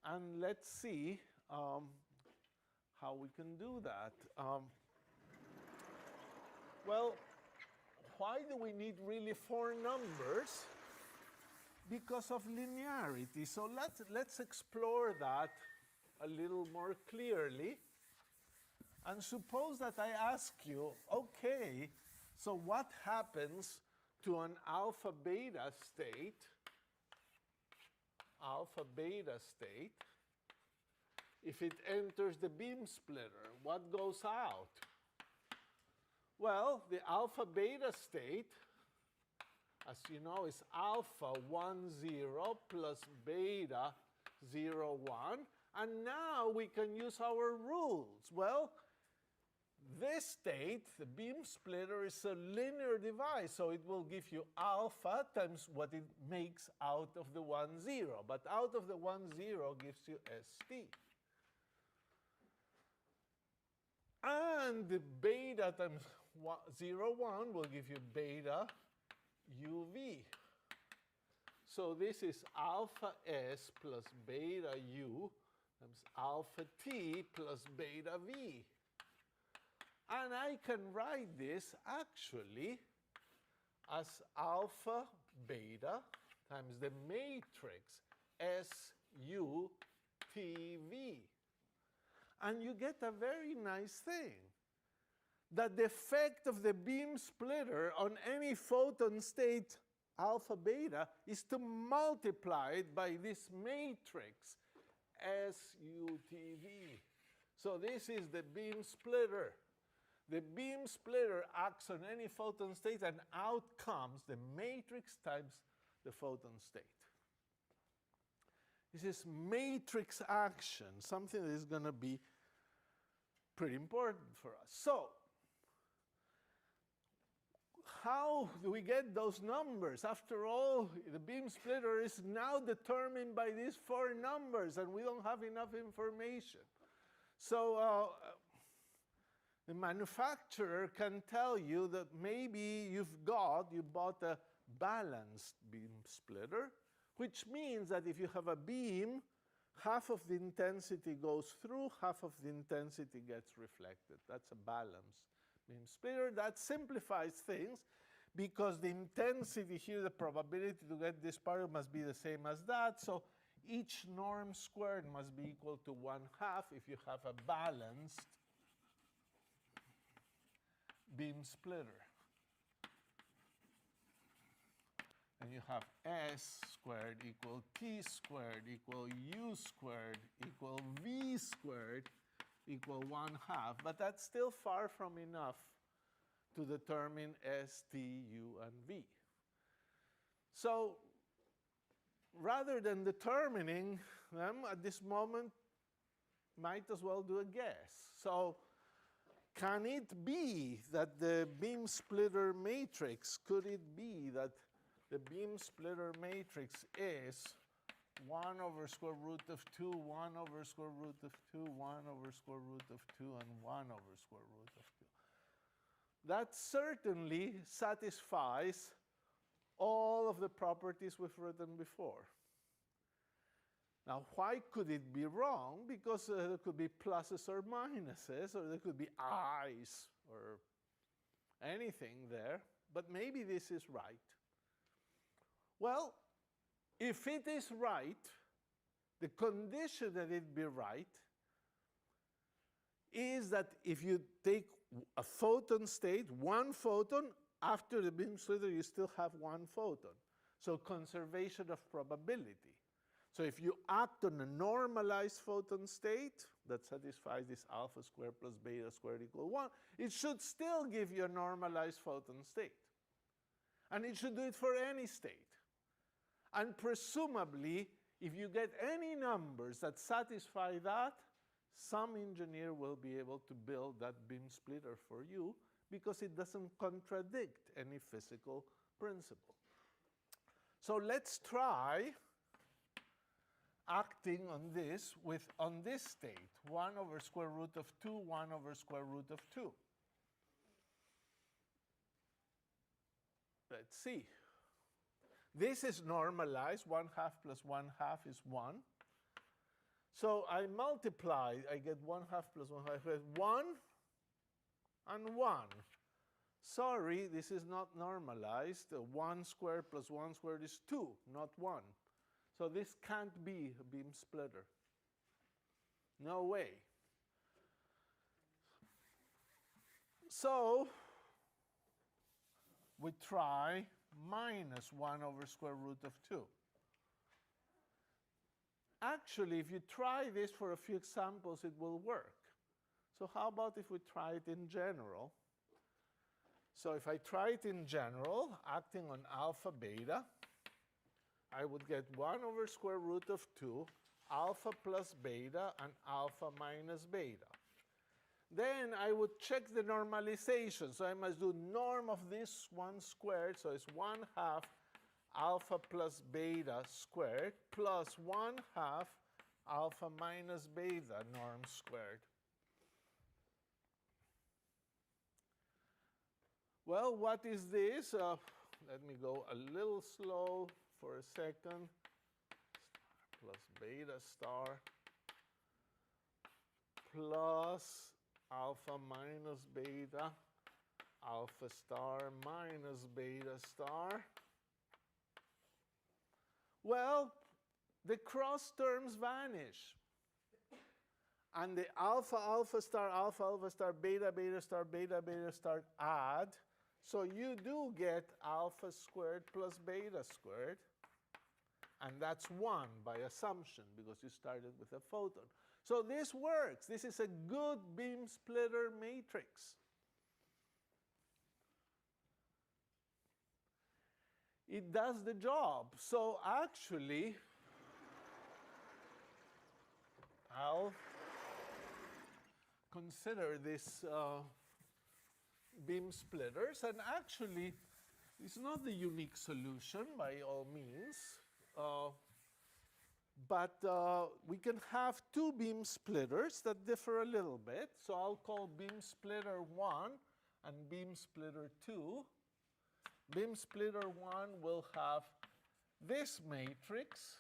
Speaker 1: And let's see how we can do that. Well, why do we need really 4 numbers? Because of linearity. So let's explore that a little more clearly. And suppose that I ask you, okay, so what happens into an alpha beta state, if it enters the beam splitter, what goes out? Well, the alpha beta state, as you know, is alpha 1, 0 plus beta 0, 1. And now we can use our rules. Well, this state, the beam splitter, is a linear device, so it will give you alpha times what it makes out of the 1, 0. But out of the 1, 0 gives you ST. And the beta times 0, 1 will give you beta UV. So this is alpha S plus beta U times alpha T plus beta V. And I can write this actually as alpha beta times the matrix SU TV. And you get a very nice thing, that the effect of the beam splitter on any photon state alpha beta is to multiply it by this matrix SUTV. So this is the beam splitter. The beam splitter acts on any photon state, and out comes the matrix times the photon state. This is matrix action, something that is going to be pretty important for us. So, how do we get those numbers? After all, the beam splitter is now determined by these 4 numbers, and we don't have enough information. So the manufacturer can tell you that maybe you bought a balanced beam splitter, which means that if you have a beam, half of the intensity goes through, half of the intensity gets reflected. That's a balanced beam splitter. That simplifies things because the intensity here, the probability to get this particle must be the same as that. So each norm squared must be equal to 1/2 if you have a balanced beam splitter. And you have S squared equal T squared equal U squared equal V squared equal 1/2. But that's still far from enough to determine S, T, U, and V. So rather than determining them at this moment, might as well do a guess. So can it be that the beam splitter matrix, could it be that the beam splitter matrix is 1 over square root of 2, 1 over square root of 2, 1 over square root of 2, and 1 over square root of 2? That certainly satisfies all of the properties we've written before. Now, why could it be wrong? Because there could be pluses or minuses, or there could be i's, or anything there. But maybe this is right. Well, if it is right, the condition that it be right is that if you take a photon state, 1 photon, after the beam splitter you still have 1 photon. So conservation of probability. So if you act on a normalized photon state that satisfies this alpha squared plus beta squared equal 1, it should still give you a normalized photon state. And it should do it for any state. And presumably, if you get any numbers that satisfy that, some engineer will be able to build that beam splitter for you because it doesn't contradict any physical principle. So let's try acting on this on this state, 1 over square root of 2, 1 over square root of 2. Let's see. This is normalized. 1/2 plus 1/2 is 1. So I multiply. I get 1/2 plus 1/2. I get 1 and 1. Sorry, this is not normalized. 1 squared plus 1 squared is 2, not 1. So this can't be a beam splitter. No way. So we try minus 1 over square root of 2. Actually, if you try this for a few examples, it will work. So how about if we try it in general? So if I try it in general, acting on alpha beta, I would get 1 over square root of 2, alpha plus beta, and alpha minus beta. Then I would check the normalization. So I must do norm of this 1 squared, so it's 1/2 alpha plus beta squared plus 1/2 alpha minus beta norm squared. Well, what is this? Let me go a little slow for a second. Star plus beta star plus alpha minus beta, alpha star minus beta star. Well, the cross terms vanish. And the alpha, alpha star, beta, beta star, beta, beta star add. So you do get alpha squared plus beta squared. And that's 1 by assumption, because you started with a photon. So this works. This is a good beam splitter matrix. It does the job. So actually, I'll consider this beam splitters. And actually, it's not the unique solution by all means. But we can have 2 beam splitters that differ a little bit. So I'll call beam splitter 1 and beam splitter 2. Beam splitter 1 will have this matrix,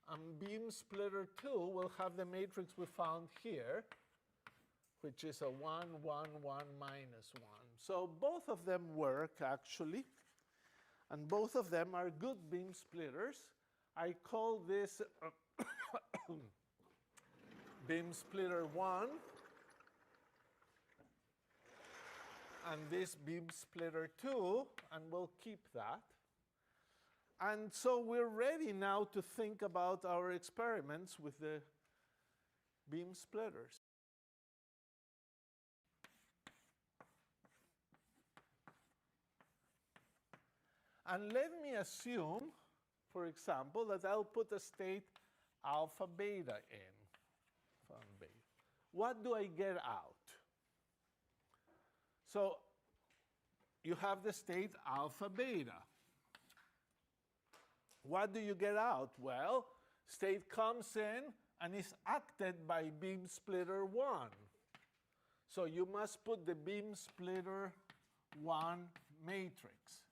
Speaker 1: and beam splitter 2 will have the matrix we found here, which is a 1, 1, 1, minus 1. So both of them work, actually, and both of them are good beam splitters. I call this beam splitter 1, and this beam splitter 2, and we'll keep that. And so we're ready now to think about our experiments with the beam splitters. And let me assume, for example, that I'll put a state alpha beta in. What do I get out? So you have the state alpha beta. What do you get out? Well, state comes in and is acted by beam splitter 1. So you must put the beam splitter 1 matrix.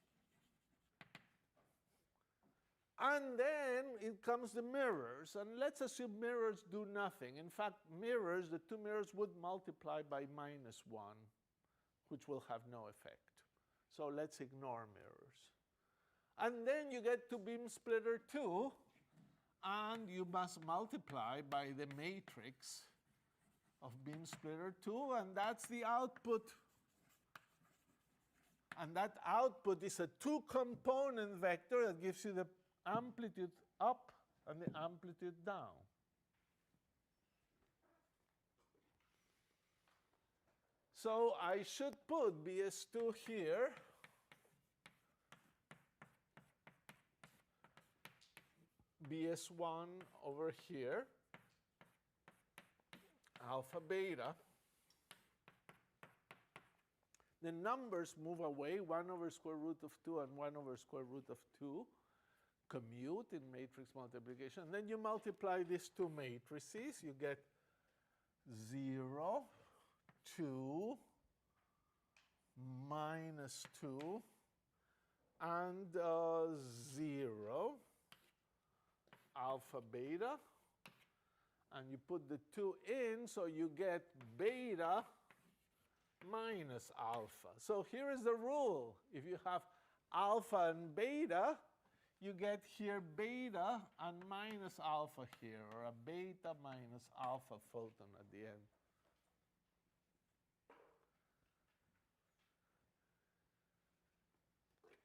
Speaker 1: And then it comes the mirrors. And let's assume mirrors do nothing. In fact, mirrors, the 2 mirrors would multiply by minus 1, which will have no effect. So let's ignore mirrors. And then you get to beam splitter 2, and you must multiply by the matrix of beam splitter 2, and that's the output. And that output is a 2-component vector that gives you the amplitude up and the amplitude down. So I should put BS2 here. BS1 over here, alpha beta. The numbers move away, 1 over square root of 2 and 1 over square root of 2. Commute in matrix multiplication. And then you multiply these 2 matrices. You get 0, 2, minus 2, and 0, alpha beta. And you put the 2 in, so you get beta minus alpha. So here is the rule. If you have alpha and beta, you get here beta and minus alpha here, or a beta minus alpha photon at the end.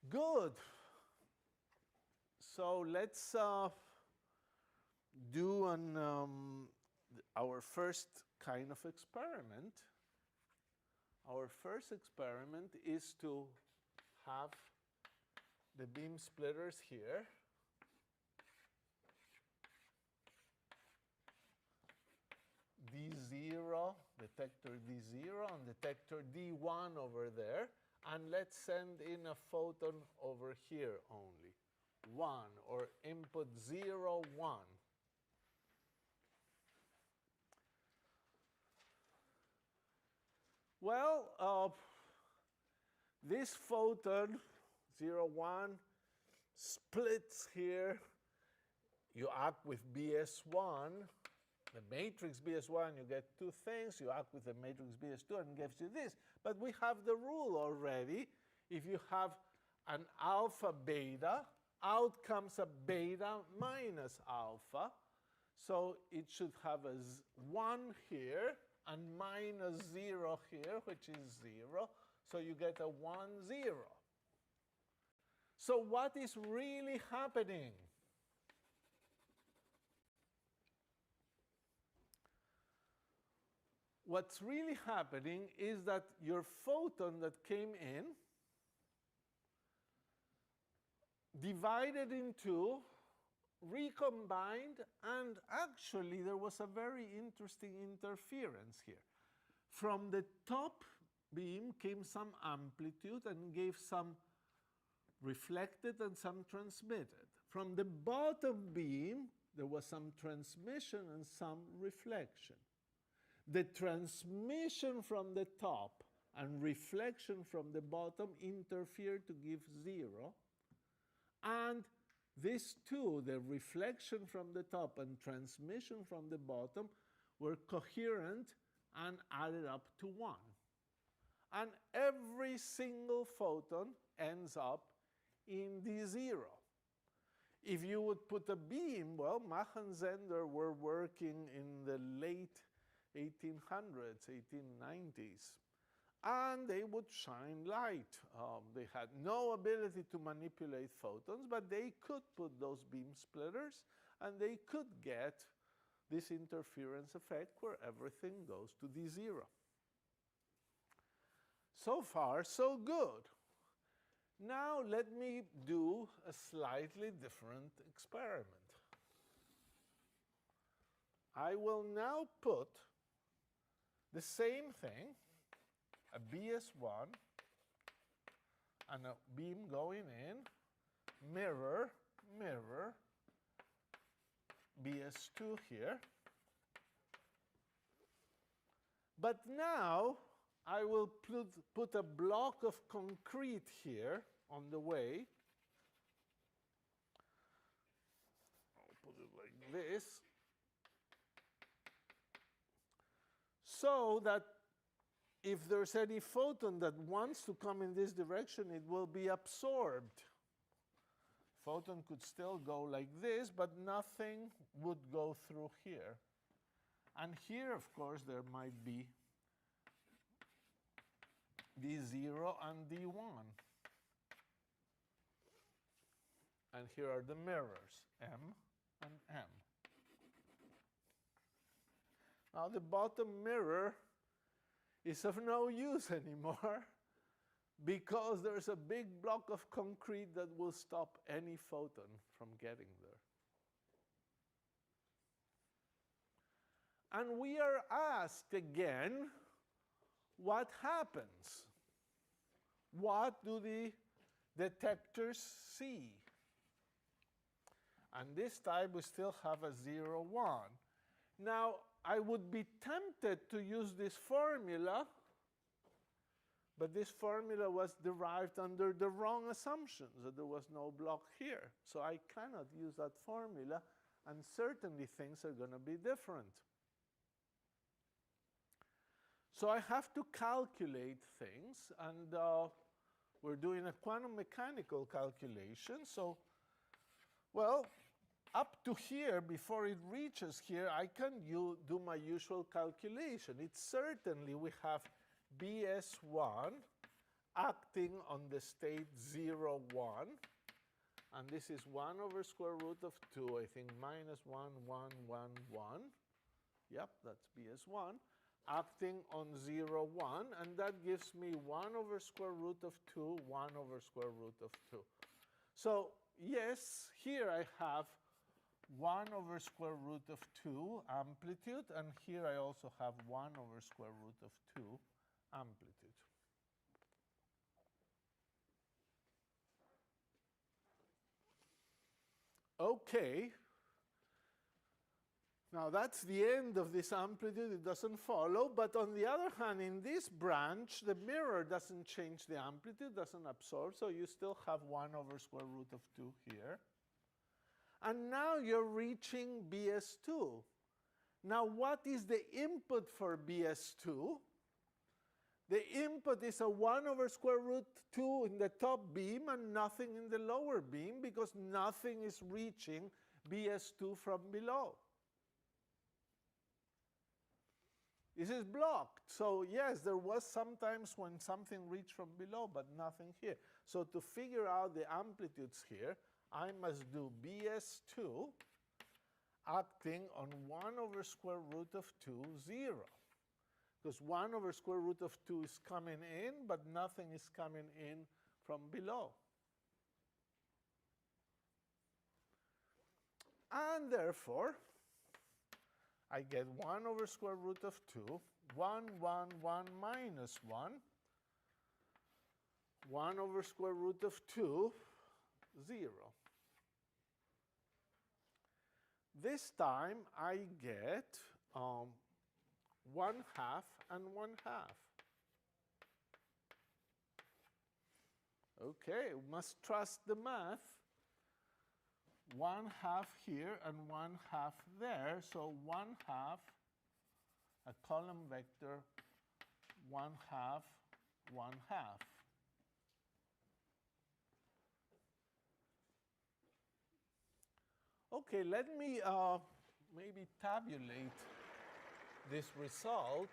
Speaker 1: Good. So let's do our first kind of experiment. Our first experiment is to have the beam splitters here. D0, detector D0, and detector D1 over there. And let's send in a photon over here only. 1, or input 0, 1. Well, this photon, 0, 1, splits here. You act with BS1. The matrix BS1, you get two things. You act with the matrix BS2 and it gives you this. But we have the rule already. If you have an alpha beta, out comes a beta minus alpha. So it should have a 1 here and minus 0 here, which is 0. So you get a 1, 0. So what is really happening? What's really happening is that your photon that came in divided in two, recombined, and actually there was a very interesting interference here. From the top beam came some amplitude and gave some reflected and some transmitted. From the bottom beam, there was some transmission and some reflection. The transmission from the top and reflection from the bottom interfered to give 0. And these two, the reflection from the top and transmission from the bottom, were coherent and added up to 1. And every single photon ends up in D0. If you would put a beam, well, Mach and Zehnder were working in the late 1800s, 1890s, and they would shine light. They had no ability to manipulate photons, but they could put those beam splitters, and they could get this interference effect where everything goes to D0. So far, so good. Now let me do a slightly different experiment. I will now put the same thing, a BS1 and a beam going in, mirror, mirror, BS2 here. But now I will put a block of concrete here on the way. I'll put it like this. So that if there's any photon that wants to come in this direction, it will be absorbed. Photon could still go like this, but nothing would go through here. And here, of course, there might be D0 and D1. And here are the mirrors, M and M. Now the bottom mirror is of no use anymore because there's a big block of concrete that will stop any photon from getting there. And we are asked again, what happens? What do the detectors see? And this time we still have a 0, 1. Now, I would be tempted to use this formula, but this formula was derived under the wrong assumptions, that there was no block here. So I cannot use that formula, and certainly things are going to be different. So I have to calculate things, and we're doing a quantum mechanical calculation. So, well, up to here, before it reaches here, I can do my usual calculation. It's certainly we have BS1 acting on the state 0, 1. And this is 1 over square root of 2, I think, minus 1, 1, 1, 1. Yep, that's BS1. Acting on 0, 1. And that gives me 1 over square root of 2, 1 over square root of 2. So yes, here I have 1 over square root of 2 amplitude. And here I also have 1 over square root of 2 amplitude. Okay. Now that's the end of this amplitude. It doesn't follow. But on the other hand, in this branch, the mirror doesn't change the amplitude, doesn't absorb. So you still have 1 over square root of 2 here. And now you're reaching BS2. Now what is the input for BS2? The input is a 1 over square root 2 in the top beam and nothing in the lower beam because nothing is reaching BS2 from below. This is blocked. So yes, there was sometimes when something reached from below, but nothing here. So to figure out the amplitudes here, I must do BS2 acting on 1 over square root of 2, 0. Because 1 over square root of 2 is coming in, but nothing is coming in from below. And therefore, I get 1 over square root of 2, 1, 1, 1 minus 1, 1 over square root of 2, 0. This time I get 1/2 and 1/2. Okay, we must trust the math. 1/2 here and 1/2 there. So 1/2, a column vector, 1/2, 1/2. Okay, let me maybe tabulate this result,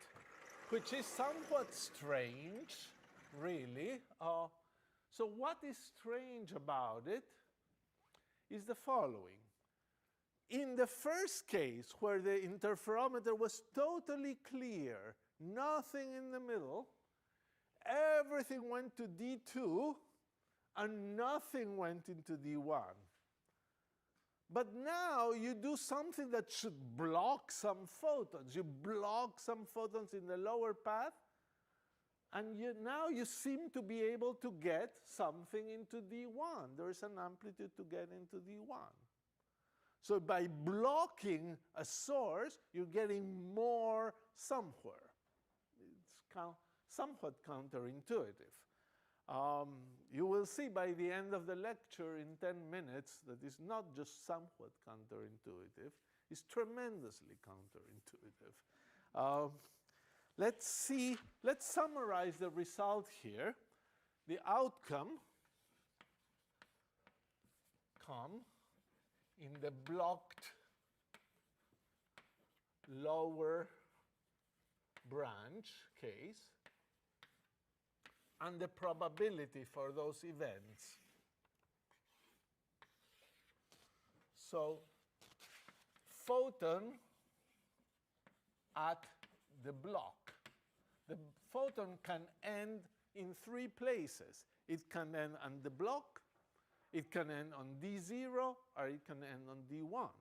Speaker 1: which is somewhat strange, really. So what is strange about it is the following. In the first case, where the interferometer was totally clear, nothing in the middle, everything went to D2, and nothing went into D1. But now you do something that should block some photons. You block some photons in the lower path, and now you seem to be able to get something into D1. There is an amplitude to get into D1. So by blocking a source, you're getting more somewhere. It's somewhat counterintuitive. You will see by the end of the lecture in 10 minutes that it's not just somewhat counterintuitive, it's tremendously counterintuitive. Let's summarize the result here. The outcome come in the blocked lower branch case, and the probability for those events. So photon at the block. The photon can end in 3 places. It can end on the block, it can end on D0, or it can end on D1.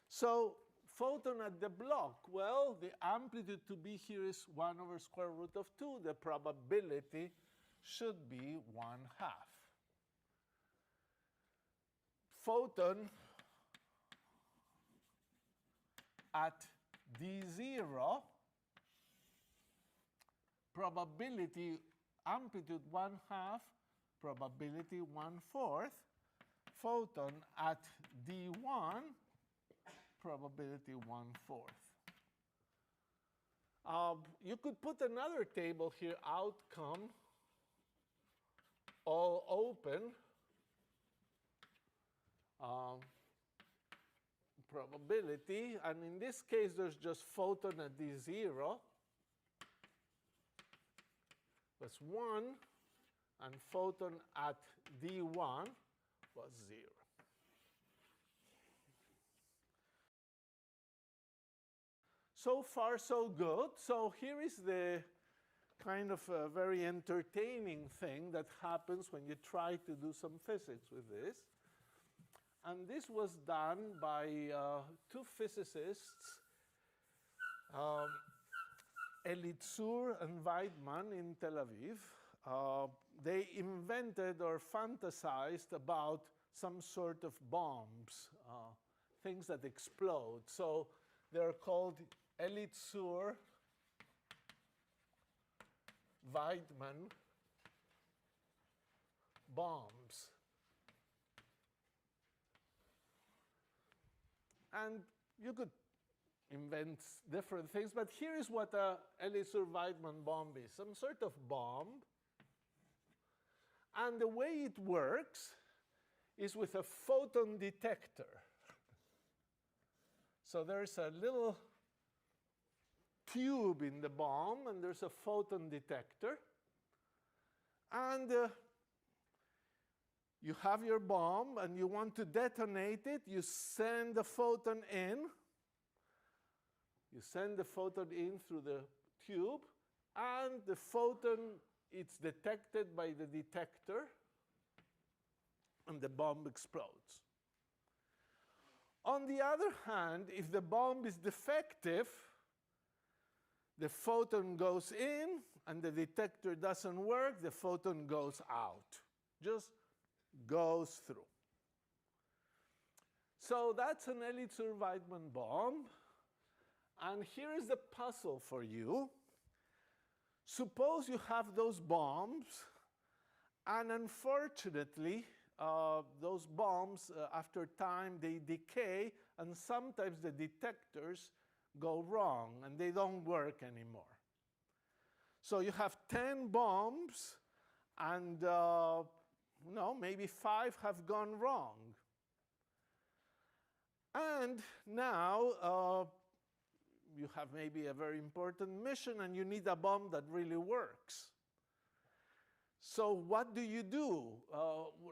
Speaker 1: So photon at the block, well, the amplitude to be here is 1 over square root of 2. The probability should be 1/2. Photon at D0, probability amplitude 1/2, probability 1/4. Photon at D1, probability 1/4. You could put another table here, outcome, all open, probability, and in this case there's just photon at D0. That's 1, and photon at D1 was 0. So far, so good. So here is the kind of very entertaining thing that happens when you try to do some physics with this. And this was done by two physicists, Elitzur and Weidmann in Tel Aviv. They invented or fantasized about some sort of bombs, things that explode. So they're called Elitzur, Weidmann bombs. And you could invent different things, but here is what a Elitzur-Weidmann bomb is, some sort of bomb. And the way it works is with a photon detector. So there's a little tube in the bomb, and there's a photon detector. And you have your bomb, and you want to detonate it. You send the photon in. You send the photon in through the tube, and the photon, it's detected by the detector, and the bomb explodes. On the other hand, if the bomb is defective, the photon goes in, and the detector doesn't work, the photon goes out. Just goes through. So that's an Elitzur-Weidmann bomb. And here is the puzzle for you. Suppose you have those bombs, and unfortunately, those bombs, after time, they decay, and sometimes the detectors go wrong, and they don't work anymore. So you have 10 bombs, and maybe 5 have gone wrong. And now you have maybe a very important mission, and you need a bomb that really works. So what do?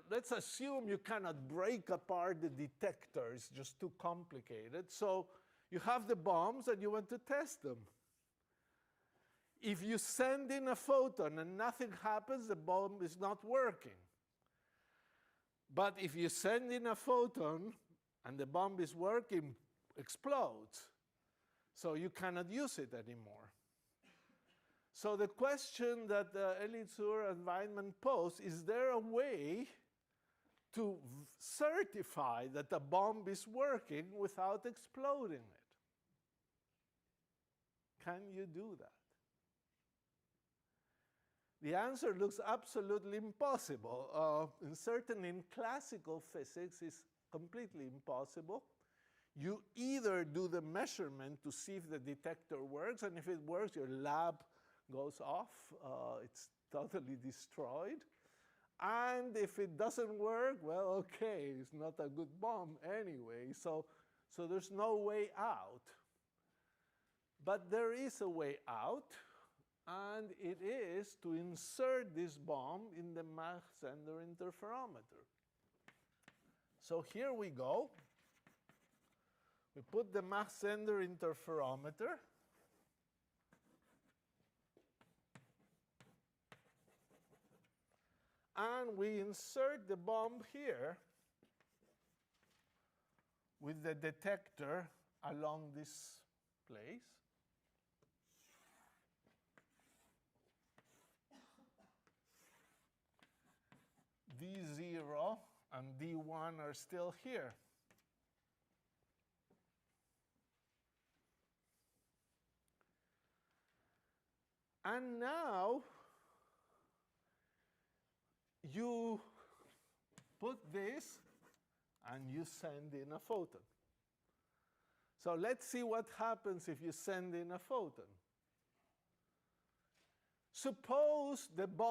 Speaker 1: Let's assume you cannot break apart the detector. It's just too complicated. So you have the bombs, and you want to test them. If you send in a photon and nothing happens, the bomb is not working. But if you send in a photon and the bomb is working, explodes. So you cannot use it anymore. So the question that Elitzur and Weidmann pose, is there a way to certify that the bomb is working without exploding it? Can you do that? The answer looks absolutely impossible. Certainly in classical physics, it's completely impossible. You either do the measurement to see if the detector works, and if it works, your lab goes off. It's totally destroyed. And if it doesn't work, well, okay, it's not a good bomb anyway. So there's no way out. But there is a way out, and it is to insert this bomb in the Mach-Zehnder interferometer. So here we go. We put the Mach-Zehnder interferometer. And we insert the bomb here with the detector along this place. D0 and D1 are still here. And now you put this and you send in a photon. So let's see what happens if you send in a photon. Suppose the bomb